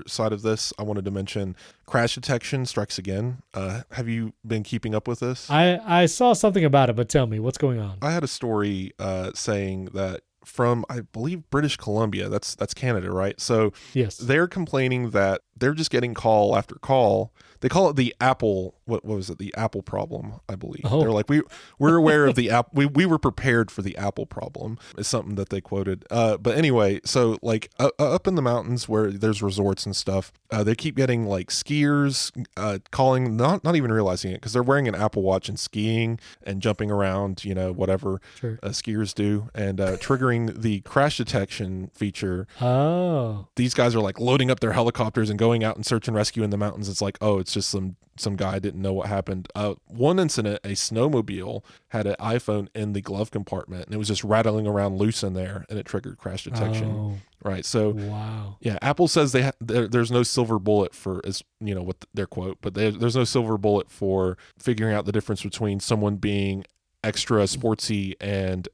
B: side of this, I wanted to mention crash detection strikes again. Have you been keeping up with this?
A: I saw something about it, but tell me what's going on.
B: I had a story saying that from, I believe, British Columbia. That's Canada, right? So
A: yes,
B: they're complaining that they're just getting call after call. They call it the Apple, what was it? The Apple problem, I believe.
A: Oh.
B: They're like, we're aware of the app. We were prepared for the Apple problem is something that they quoted. But anyway, so like up in the mountains where there's resorts and stuff, they keep getting like skiers calling, not even realizing it, because they're wearing an Apple Watch and skiing and jumping around, whatever
A: sure.
B: Skiers do, and triggering the crash detection feature.
A: Oh.
B: These guys are like loading up their helicopters and going out and search and rescue in the mountains. It's like, oh, it's just some guy didn't know what happened. One incident, a snowmobile had an iPhone in the glove compartment, and it was just rattling around loose in there, and it triggered crash detection.
A: Oh.
B: Right. So,
A: wow.
B: Yeah, Apple says there's no silver bullet for, is what their quote, but there's no silver bullet for figuring out the difference between someone being extra sportsy and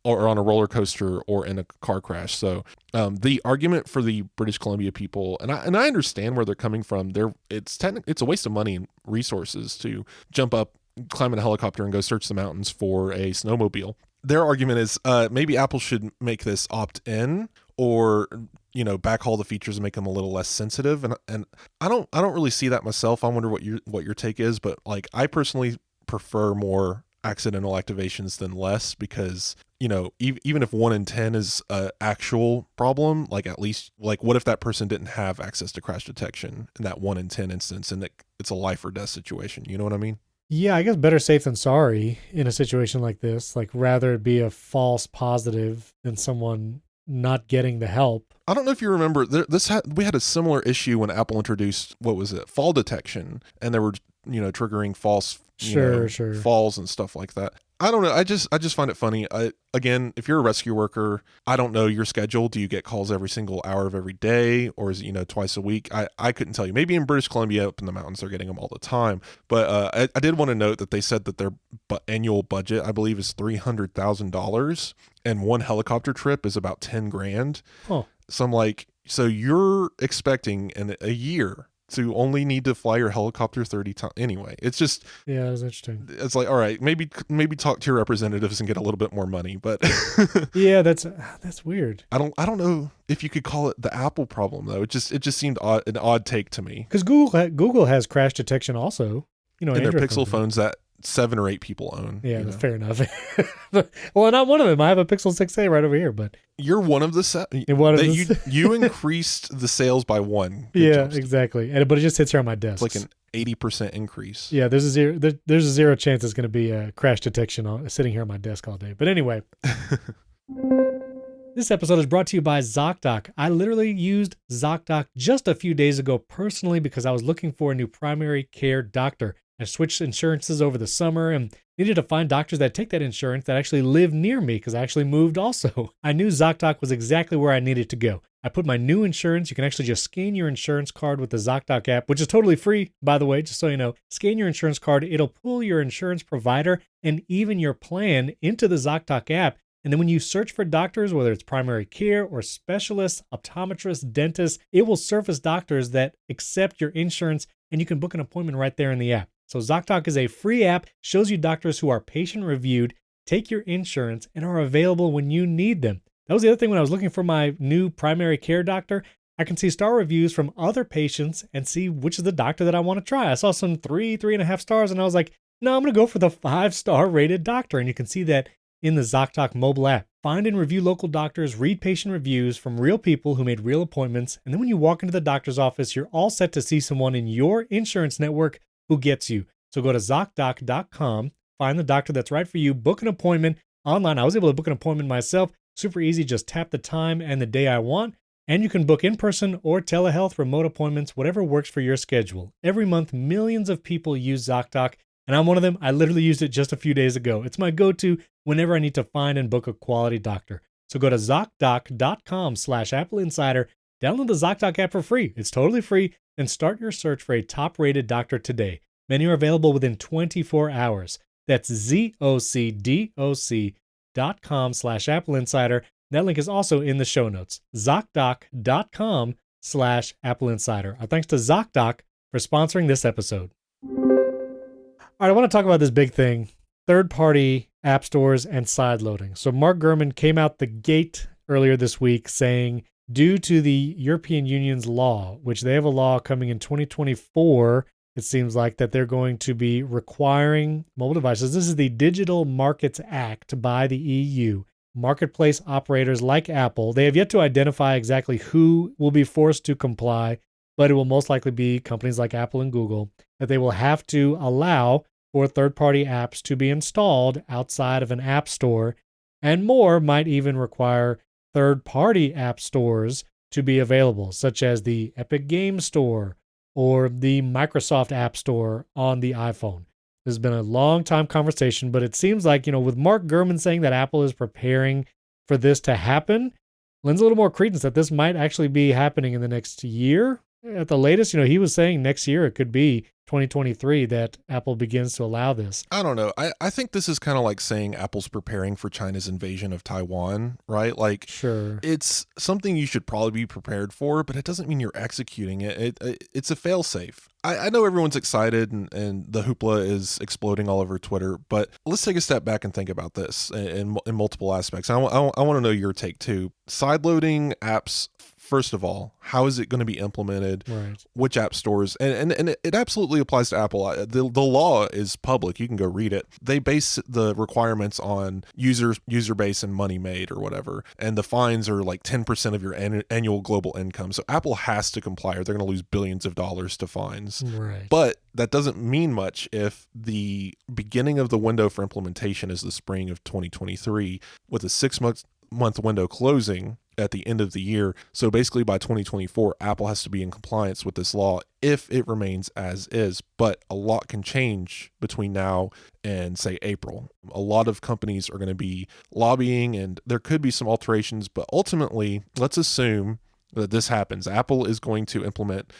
B: or on a roller coaster or in a car crash. So the argument for the British Columbia people, and I understand where they're coming from. It's a waste of money and resources to jump up, climb in a helicopter, and go search the mountains for a snowmobile. Their argument is maybe Apple should make this opt-in, or backhaul the features and make them a little less sensitive. And I don't really see that myself. I wonder what your take is, but like I personally prefer more accidental activations than less, because even if 1 in 10 is an actual problem, like at least, like what if that person didn't have access to crash detection in that 1 in 10 instance, and it's a life or death situation? You know what I mean?
A: Yeah, I guess better safe than sorry in a situation like this. Like rather it be a false positive than someone not getting the help.
B: I don't know if you remember, we had a similar issue when Apple introduced, what was it, fall detection, and they were triggering false
A: sure.
B: falls and stuff like that. I don't know. I just find it funny. Again, if you're a rescue worker, I don't know your schedule. Do you get calls every single hour of every day, or is it twice a week? I couldn't tell you. Maybe in British Columbia up in the mountains they're getting them all the time. But I did want to note that they said that their annual budget, I believe, is $300,000, and one helicopter trip is about $10,000.
A: Oh.
B: So I'm like, so you're expecting in a year to only need to fly your helicopter 30 times. Anyway, it's just,
A: yeah, that's interesting.
B: It's like, all right, maybe talk to your representatives and get a little bit more money, but
A: yeah, that's weird.
B: I don't know if you could call it the Apple problem though. It just seemed an odd take to me.
A: Because Google has crash detection also,
B: in their Pixel phones that 7 or 8 people own.
A: Yeah, that's fair enough. Well, not one of them. I have a Pixel 6a right over here, but
B: you're one of the you increased the sales by 1.
A: Yeah, exactly. But it just sits here on my desk.
B: It's like an 80% increase.
A: Yeah, there's a zero chance it's going to be a crash detection sitting here on my desk all day. But anyway. This episode is brought to you by ZocDoc. I literally used ZocDoc just a few days ago personally because I was looking for a new primary care doctor. I switched insurances over the summer and needed to find doctors that take that insurance that actually live near me because I actually moved also. I knew ZocDoc was exactly where I needed to go. I put my new insurance. You can actually just scan your insurance card with the ZocDoc app, which is totally free, by the way, just so you know. Scan your insurance card. It'll pull your insurance provider and even your plan into the ZocDoc app. And then when you search for doctors, whether it's primary care or specialists, optometrists, dentists, it will surface doctors that accept your insurance, and you can book an appointment right there in the app. So ZocDoc is a free app, shows you doctors who are patient reviewed, take your insurance, and are available when you need them. That was the other thing when I was looking for my new primary care doctor. I can see star reviews from other patients and see which is the doctor that I want to try. I saw some 3.5 stars, and I was like, no, I'm going to go for the 5-star rated doctor. And you can see that in the ZocDoc mobile app. Find and review local doctors, read patient reviews from real people who made real appointments. And then when you walk into the doctor's office, you're all set to see someone in your insurance network who gets you. So go to ZocDoc.com, find the doctor that's right for you, book an appointment online. I was able to book an appointment myself. Super easy. Just tap the time and the day I want. And you can book in-person or telehealth remote appointments, whatever works for your schedule. Every month, millions of people use ZocDoc, and I'm one of them. I literally used it just a few days ago. It's my go-to whenever I need to find and book a quality doctor. So go to ZocDoc.com/AppleInsider, download the ZocDoc app for free. It's totally free, and start your search for a top-rated doctor today. Many are available within 24 hours. That's ZocDoc.com/AppleInsider. That link is also in the show notes. ZocDoc.com/AppleInsider. Our thanks to ZocDoc for sponsoring this episode. All right, I want to talk about this big thing, third-party app stores and sideloading. So Mark Gurman came out the gate earlier this week saying, due to the European Union's law, which they have a law coming in 2024, it seems like that they're going to be requiring mobile devices. This is the Digital Markets Act by the EU. Marketplace operators like Apple, they have yet to identify exactly who will be forced to comply, but it will most likely be companies like Apple and Google, that they will have to allow for third-party apps to be installed outside of an app store, and more might even require third-party app stores to be available, such as the Epic Games Store or the Microsoft App Store on the iPhone. This has been a long time conversation, but it seems like, with Mark Gurman saying that Apple is preparing for this to happen, lends a little more credence that this might actually be happening in the next year. At the latest, he was saying next year it could be 2023 that Apple begins to allow this.
B: I don't know. I think this is kind of like saying Apple's preparing for China's invasion of Taiwan, right? Like,
A: sure,
B: it's something you should probably be prepared for, but it doesn't mean you're executing it. It's a fail-safe. I know everyone's excited and the hoopla is exploding all over Twitter, but let's take a step back and think about this in multiple aspects. I want to know your take too. Sideloading apps, first of all, how is it going to be implemented?
A: Right.
B: Which app stores? And it absolutely applies to Apple. The law is public. You can go read it. They base the requirements on user base and money made or whatever. And the fines are like 10% of your annual global income. So Apple has to comply or they're going to lose billions of dollars to fines.
A: Right.
B: But that doesn't mean much if the beginning of the window for implementation is the spring of 2023 with a 6-month window closing at the end of the year. So basically by 2024, Apple has to be in compliance with this law if it remains as is. But a lot can change between now and say April. A lot of companies are going to be lobbying and there could be some alterations, but ultimately, let's assume that this happens. Apple is going to implement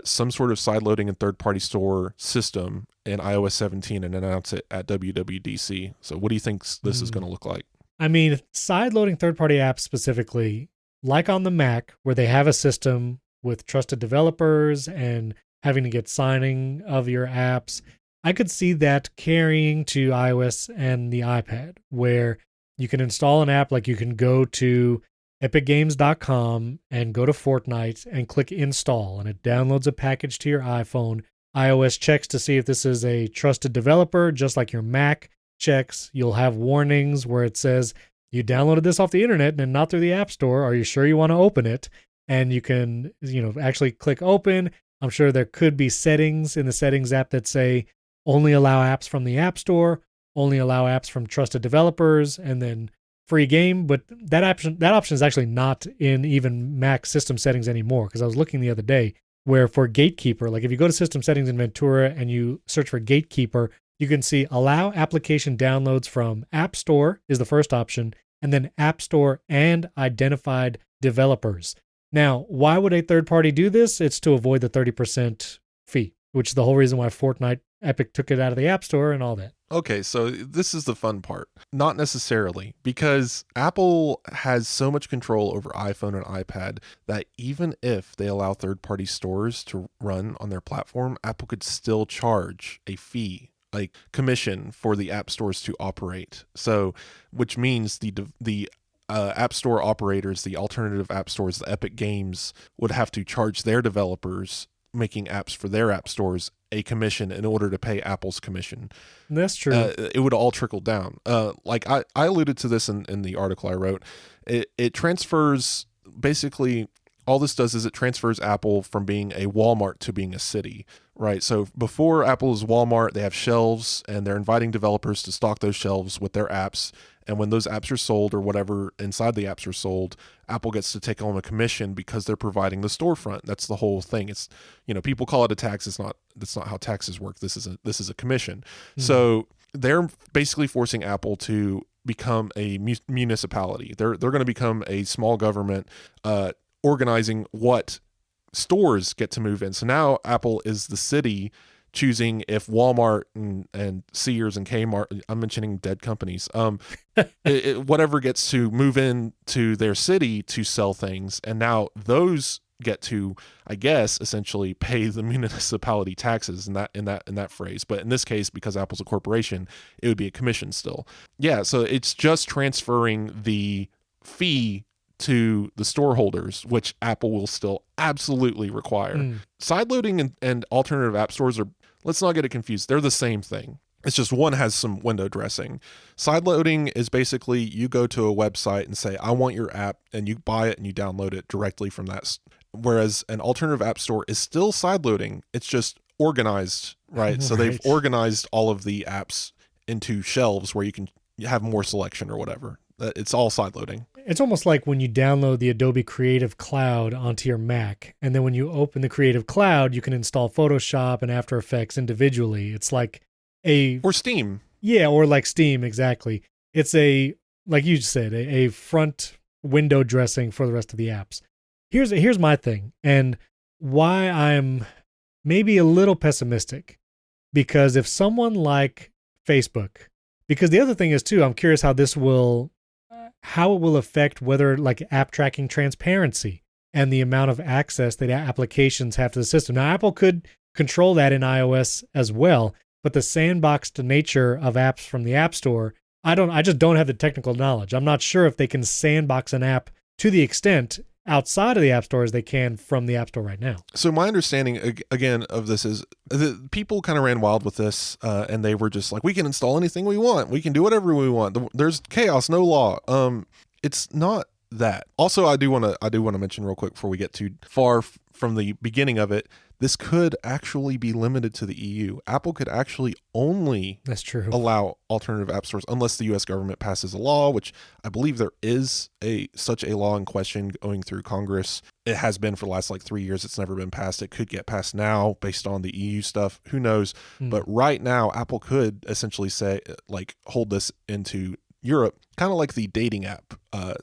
B: some sort of sideloading and third-party store system in iOS 17 and announce it at WWDC. So what do you think this is going to look like?
A: I mean, sideloading third-party apps specifically, like on the Mac, where they have a system with trusted developers and having to get signing of your apps, I could see that carrying to iOS and the iPad, where you can install an app, like you can go to epicgames.com and go to Fortnite and click install, and it downloads a package to your iPhone. iOS checks to see if this is a trusted developer, just like your Mac checks. You'll have warnings where it says, you downloaded this off the internet and not through the App Store. Are you sure you want to open it? And you can, actually click open. I'm sure there could be settings in the settings app that say only allow apps from the App Store, only allow apps from trusted developers, and then free game. But that option is actually not in even Mac system settings anymore, because I was looking the other day where for Gatekeeper, like if you go to system settings in Ventura and you search for Gatekeeper, you can see allow application downloads from App Store is the first option, and then App Store and identified developers. Now, why would a third party do this? It's to avoid the 30% fee, which is the whole reason why Fortnite Epic took it out of the App Store and all that.
B: Okay, so this is the fun part. Not necessarily, because Apple has so much control over iPhone and iPad that even if they allow third-party stores to run on their platform, Apple could still charge a fee like commission for the app stores to operate. So, which means the app store operators, the alternative app stores, the Epic Games would have to charge their developers making apps for their app stores a commission in order to pay Apple's commission.
A: That's true.
B: It would all trickle down. Like I alluded to this in the article I wrote. It transfers, basically all this does is it transfers Apple from being a Walmart to being a city, right? So before Apple is Walmart, they have shelves and they're inviting developers to stock those shelves with their apps. And when those apps are sold or whatever inside the apps are sold, Apple gets to take home a commission because they're providing the storefront. That's the whole thing. It's, people call it a tax. That's not how taxes work. This is a commission. Mm-hmm. So they're basically forcing Apple to become a municipality. They're going to become a small government, organizing what stores get to move in. So now Apple is the city choosing if Walmart and Sears and Kmart, I'm mentioning dead companies, whatever gets to move in to their city to sell things. And now those get to, I guess, essentially pay the municipality taxes in that phrase. But in this case, because Apple's a corporation, it would be a commission still. Yeah. So it's just transferring the fee to the store holders, which Apple will still absolutely require. Sideloading and alternative app stores are, let's not get it confused, they're the same thing. It's just one has some window dressing. Sideloading is basically you go to a website and say, I want your app, and you buy it and you download it directly from that. Whereas an alternative app store is still sideloading. It's just organized, right? So they've organized all of the apps into shelves where you can have more selection or whatever. It's all sideloading.
A: It's almost like when you download the Adobe Creative Cloud onto your Mac, and then when you open the Creative Cloud, you can install Photoshop and After Effects individually. It's like
B: or Steam.
A: Yeah, or like Steam, exactly. It's like you said, a front window dressing for the rest of the apps. Here's my thing, and why I'm maybe a little pessimistic, because if someone like Facebook, because the other thing is too, I'm curious how it will affect whether like app tracking transparency and the amount of access that applications have to the system. Now, Apple could control that in iOS as well, but the sandboxed nature of apps from the App Store, I just don't have the technical knowledge. I'm not sure if they can sandbox an app to the extent outside of the App Store as they can from the App Store right now.
B: So my understanding, again, of this is that people kind of ran wild with this, and they were just like, we can install anything we want. We can do whatever we want. There's chaos, no law. It's not that. Also, I do want to mention real quick before we get too far from the beginning of it, this could actually be limited to the EU. Apple could actually only allow alternative app stores unless the U.S. government passes a law, which I believe there is such a law in question going through Congress. It has been for the last 3 years. It's never been passed. It could get passed now based on the EU stuff. Who knows? But right now, Apple could essentially say, hold this into Europe, kind of like the dating app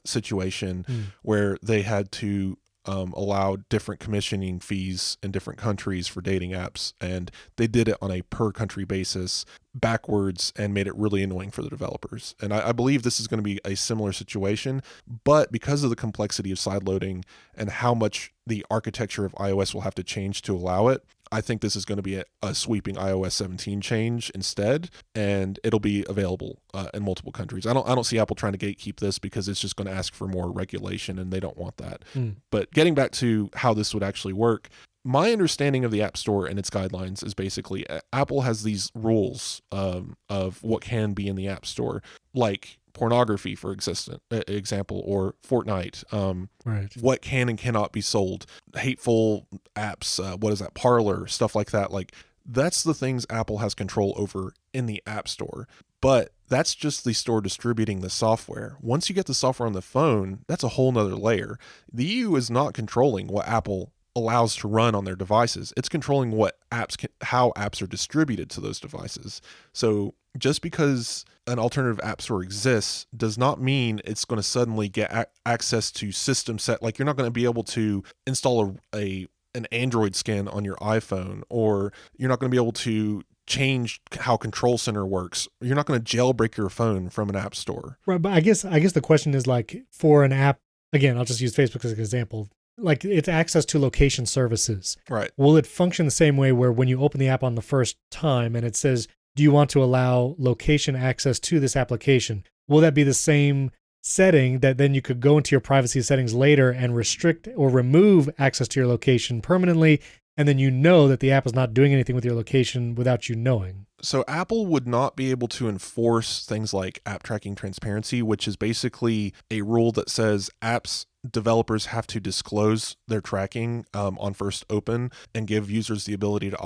B: situation where they had to allow different commissioning fees in different countries for dating apps, and they did it on a per country basis backwards and made it really annoying for the developers. And I believe this is going to be a similar situation, but because of the complexity of sideloading and how much the architecture of iOS will have to change to allow it, I think this is going to be a sweeping iOS 17 change instead, and it'll be available in multiple countries. I don't see Apple trying to gatekeep this because it's just going to ask for more regulation, and they don't want that. But getting back to how this would actually work, my understanding of the App Store and its guidelines is basically Apple has these rules of what can be in the App Store, like pornography, for example, or Fortnite, what can and cannot be sold, hateful apps, Parler, stuff like that. That's the things Apple has control over in the App Store. But that's just the store distributing the software. Once you get the software on the phone, that's a whole nother layer. The EU is not controlling what Apple allows to run on their devices. It's controlling how apps are distributed to those devices. So just because an alternative app store exists does not mean it's going to suddenly get access to system set. You're not going to be able to install an Android skin on your iPhone, or you're not going to be able to change how Control Center works. You're not going to jailbreak your phone from an app store.
A: Right, but I guess the question is for an app, again, I'll just use Facebook as an example. It's access to location services.
B: Right.
A: Will it function the same way where when you open the app on the first time and it says, do you want to allow location access to this application? Will that be the same setting that then you could go into your privacy settings later and restrict or remove access to your location permanently, and then you know that the app is not doing anything with your location without you knowing?
B: So Apple would not be able to enforce things like app tracking transparency, which is basically a rule that says apps developers have to disclose their tracking on first open and give users the ability to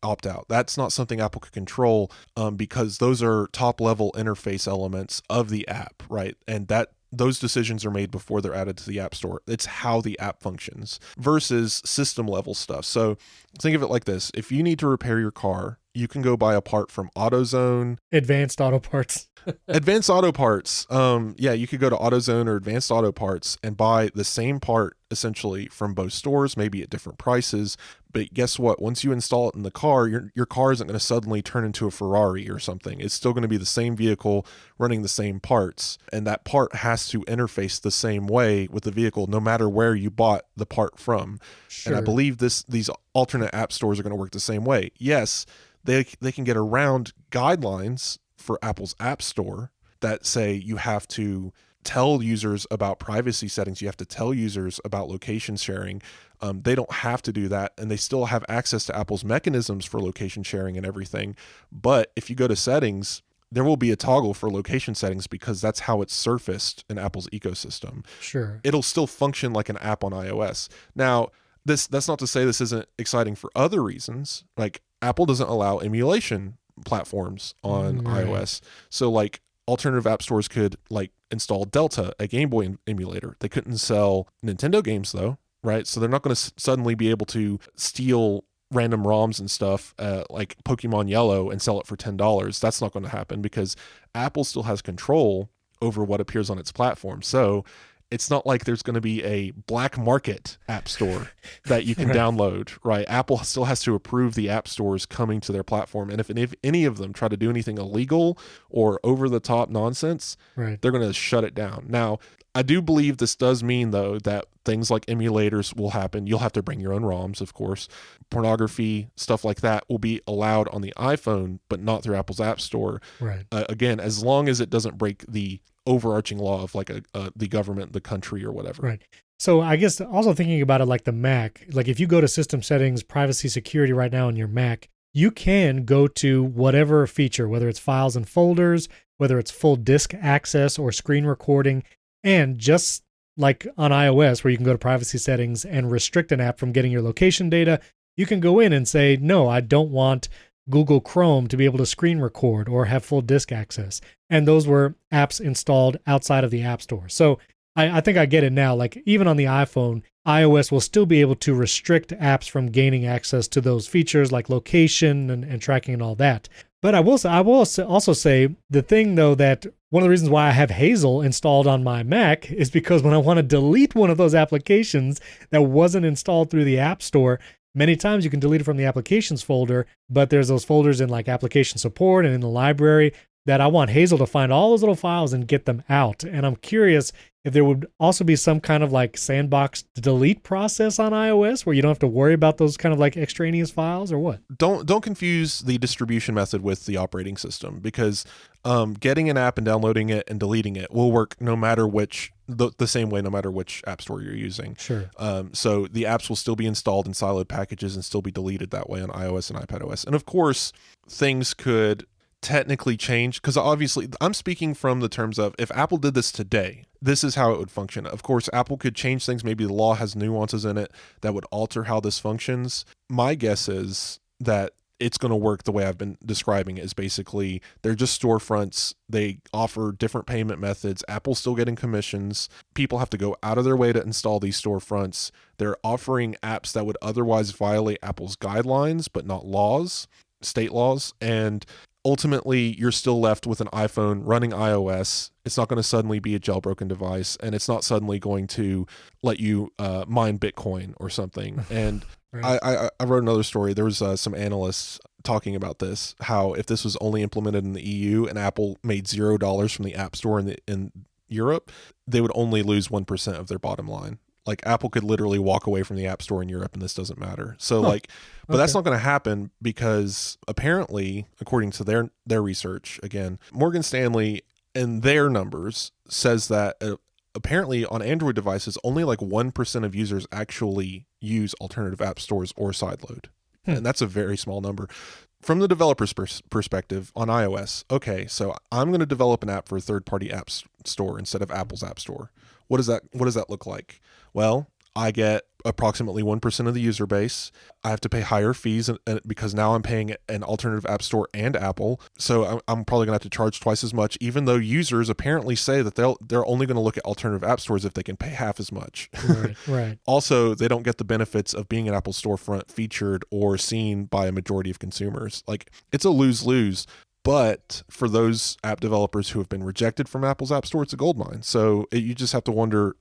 B: opt out. That's not something Apple could control because those are top level interface elements of the app, right? And those decisions are made before they're added to the App Store. It's how the app functions versus system level stuff. So think of it like this. If you need to repair your car, you can go buy a part from AutoZone.
A: Advanced Auto Parts.
B: Advanced Auto Parts. Yeah, you could go to AutoZone or Advanced Auto Parts and buy the same part essentially from both stores, maybe at different prices. But guess what? Once you install it in the car, your car isn't going to suddenly turn into a Ferrari or something. It's still going to be the same vehicle running the same parts. And that part has to interface the same way with the vehicle, no matter where you bought the part from.
A: Sure.
B: And I believe these alternate app stores are going to work the same way. Yes, they can get around guidelines for Apple's App Store that say you have to tell users about privacy settings. You have to tell users about location sharing. They don't have to do that, and they still have access to Apple's mechanisms for location sharing and everything. But if you go to settings, there will be a toggle for location settings because that's how it's surfaced in Apple's ecosystem.
A: Sure.
B: It'll still function like an app on iOS. Now, that's not to say this isn't exciting for other reasons. Like Apple doesn't allow emulation platforms on iOS. So like alternative app stores could like install Delta, a Game Boy emulator. They couldn't sell Nintendo games though, right? So they're not going to suddenly be able to steal random ROMs and stuff like Pokemon Yellow and sell it for $10. That's not going to happen because Apple still has control over what appears on its platform. So it's not like there's going to be a black market app store that you can
A: Right.
B: download, right? Apple still has to approve the app stores coming to their platform. And if any of them try to do anything illegal or over the top nonsense,
A: Right.
B: they're going to shut it down. Now, I do believe this does mean, though, that things like emulators will happen. You'll have to bring your own ROMs, of course. Pornography, stuff like that will be allowed on the iPhone, but not through Apple's App Store.
A: Right.
B: Again, as long as it doesn't break the overarching law of like the government, the country, or whatever.
A: Right. So I guess also thinking about it like the Mac, like if you go to system settings, privacy, security right now on your Mac, you can go to whatever feature, whether it's files and folders, whether it's full disk access or screen recording. And just like on iOS, where you can go to privacy settings and restrict an app from getting your location data, you can go in and say, no, I don't want Google Chrome to be able to screen record or have full disk access. And those were apps installed outside of the App Store. So I think I get it now. Like even on the iPhone, iOS will still be able to restrict apps from gaining access to those features like location and tracking and all that. But I will also say the thing though, that one of the reasons why I have Hazel installed on my Mac is because when I want to delete one of those applications that wasn't installed through the App Store, many times you can delete it from the applications folder, but there's those folders in like application support and in the library that I want Hazel to find all those little files and get them out. And I'm curious if there would also be some kind of like sandbox delete process on iOS where you don't have to worry about those kind of like extraneous files or what?
B: Don't confuse the distribution method with the operating system because getting an app and downloading it and deleting it will work no matter which, the same way no matter which app store you're using.
A: Sure.
B: So the apps will still be installed in siloed packages and still be deleted that way on iOS and iPadOS. And of course, things could technically change because obviously I'm speaking from the terms of if Apple did this today, this is how it would function. Of course, Apple could change things. Maybe the law has nuances in it that would alter how this functions. My guess is that it's going to work the way I've been describing it, is basically they're just storefronts. They offer different payment methods. Apple's still getting commissions. People have to go out of their way to install these storefronts. They're offering apps that would otherwise violate Apple's guidelines, but not laws, state laws. And ultimately, you're still left with an iPhone running iOS. It's not going to suddenly be a jailbroken device, and it's not suddenly going to let you mine Bitcoin or something. And
A: Right.
B: I wrote another story. There was some analysts talking about this, how if this was only implemented in the EU and Apple made $0 from the App Store in Europe, they would only lose 1% of their bottom line. Like Apple could literally walk away from the App Store in Europe and this doesn't matter. So but that's
A: Okay.
B: not going to happen because apparently, according to their research, again, Morgan Stanley and their numbers says that apparently on Android devices, only like 1% of users actually use alternative app stores or sideload. And that's a very small number. From the developer's perspective on iOS, okay, so I'm going to develop an app for a third-party app store instead of Apple's app store. What does that look like? Well, I get approximately 1% of the user base. I have to pay higher fees because now I'm paying an alternative app store and Apple. So I'm probably going to have to charge twice as much, even though users apparently say that they're only going to look at alternative app stores if they can pay half as much.
A: Right.
B: Also, they don't get the benefits of being an Apple storefront featured or seen by a majority of consumers. Like, it's a lose-lose. But for those app developers who have been rejected from Apple's App Store, it's a goldmine. So you just have to wonder,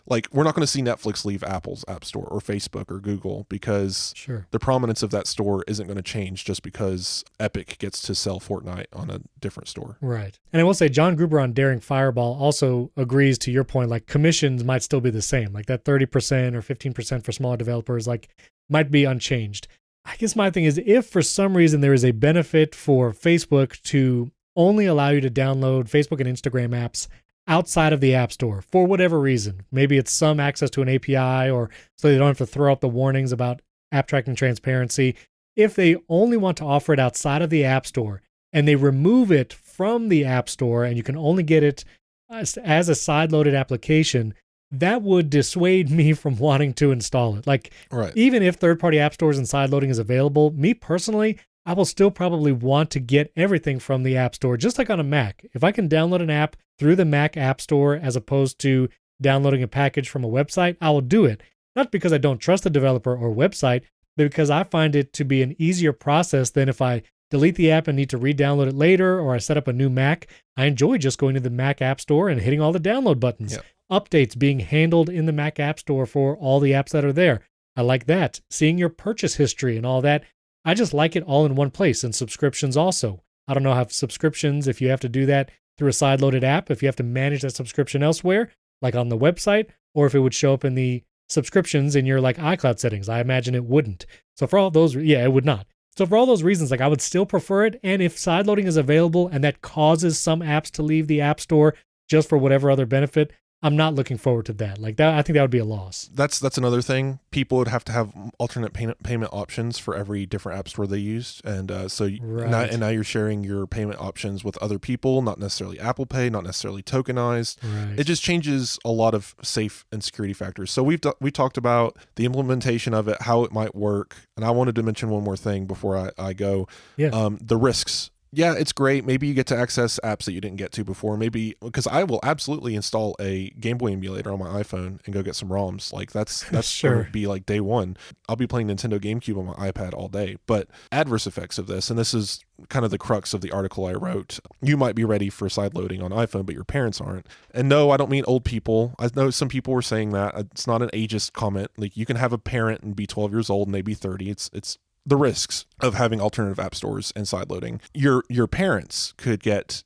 B: like, we're not going to see Netflix leave Apple's App Store or Facebook or Google because the prominence of that store isn't going to change just because Epic gets to sell Fortnite on a different store.
A: Right. And I will say John Gruber on Daring Fireball also agrees to your point, like commissions might still be the same, like that 30% or 15% for smaller developers, like might be unchanged. I guess my thing is if for some reason there is a benefit for Facebook to only allow you to download Facebook and Instagram apps outside of the App Store for whatever reason, maybe it's some access to an API or so they don't have to throw out the warnings about app tracking transparency. If they only want to offer it outside of the App Store and they remove it from the App Store and you can only get it as a side-loaded application, that would dissuade me from wanting to install it. Like, even if third-party app stores and sideloading is available, me personally, I will still probably want to get everything from the App Store, just like on a Mac. If I can download an app through the Mac App Store as opposed to downloading a package from a website, I will do it. Not because I don't trust the developer or website, but because I find it to be an easier process than if I delete the app and need to re-download it later, or I set up a new Mac. I enjoy just going to the Mac App Store and hitting all the download buttons. Updates being handled in the Mac App Store for all the apps that are there. I like that. Seeing your purchase history and all that. I just like it all in one place. And subscriptions also. I don't know how subscriptions, if you have to do that through a side-loaded app, if you have to manage that subscription elsewhere, like on the website, or if it would show up in the subscriptions in your like iCloud settings. I imagine it wouldn't. So for all those, it would not. So for all those reasons, like I would still prefer it. And if sideloading is available and that causes some apps to leave the App Store just for whatever other benefit, I'm not looking forward to that. Like that, I think that would be a loss.
B: That's another thing. People would have to have alternate payment options for every different app store they used, and now you're sharing your payment options with other people, not necessarily Apple Pay, not necessarily tokenized. It just changes a lot of safe and security factors. So we talked about the implementation of it, how it might work, and I wanted to mention one more thing before I go. The risks. Yeah, it's great. Maybe you get to access apps that you didn't get to before. Maybe because I will absolutely install a Game Boy emulator on my iPhone and go get some ROMs. Like that's going to be like day one. I'll be playing Nintendo GameCube on my iPad all day. But adverse effects of this, and this is kind of the crux of the article I wrote. You might be ready for sideloading on iPhone, but your parents aren't. And no, I don't mean old people. I know some people were saying that. It's not an ageist comment. Like you can have a parent and be 12 years old and they be 30. It's the risks of having alternative app stores and sideloading. Your parents could get,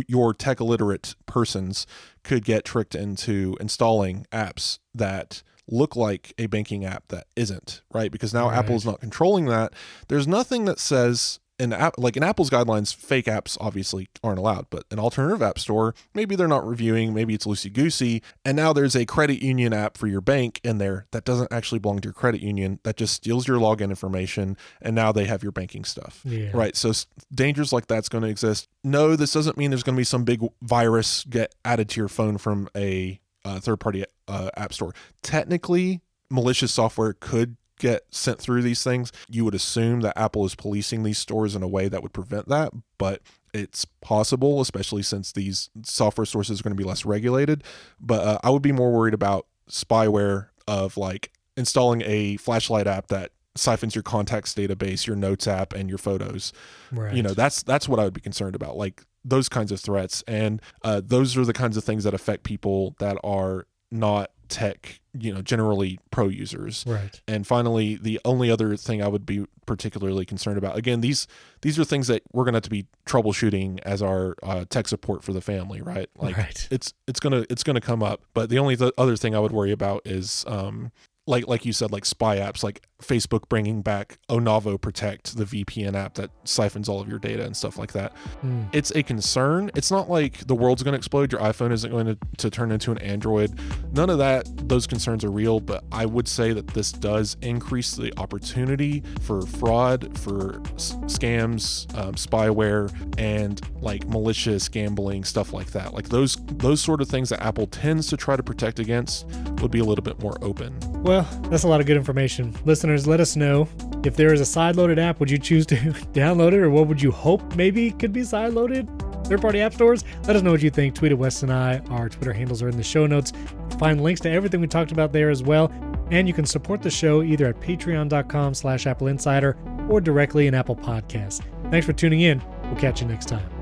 B: your tech illiterate persons could get tricked into installing apps that look like a banking app that isn't, right? Because now Apple is not controlling that. There's nothing that says in Apple's guidelines, fake apps obviously aren't allowed, but an alternative app store, maybe they're not reviewing, maybe it's loosey-goosey, and now there's a credit union app for your bank in there that doesn't actually belong to your credit union, that just steals your login information, and now they have your banking stuff, right? So dangers like that's going to exist. No, this doesn't mean there's going to be some big virus get added to your phone from a third-party app store. Technically, malicious software could get sent through these things. You would assume that Apple is policing these stores in a way that would prevent that, but it's possible, especially since these software sources are going to be less regulated. But I would be more worried about spyware of like installing a flashlight app that siphons your contacts database, your notes app, and your photos. You know, that's what I would be concerned about, like those kinds of threats. And those are the kinds of things that affect people that are not tech, generally pro users.
A: Right.
B: And finally, the only other thing I would be particularly concerned about, again, these are things that we're going to have to be troubleshooting as our tech support for the family, right? Like
A: Right.
B: it's gonna come up. But the only other thing I would worry about is like you said, like spy apps, like Facebook bringing back Onavo Protect, the VPN app that siphons all of your data and stuff like that. It's a concern. It's not like the world's going to explode. Your iPhone isn't going to turn into an Android. None of that. Those concerns are real, but I would say that this does increase the opportunity for fraud, for scams, spyware, and like malicious gambling, stuff like that. Like those sort of things that Apple tends to try to protect against would be a little bit more open.
A: Well, that's a lot of good information. Listeners, let us know if there is a sideloaded app. Would you choose to download it, or what would you hope maybe could be sideloaded? Third-party app stores? Let us know what you think. Tweet at Wes and I. Our Twitter handles are in the show notes. Find links to everything we talked about there as well. And you can support the show either at patreon.com/AppleInsider or directly in Apple Podcasts. Thanks for tuning in. We'll catch you next time.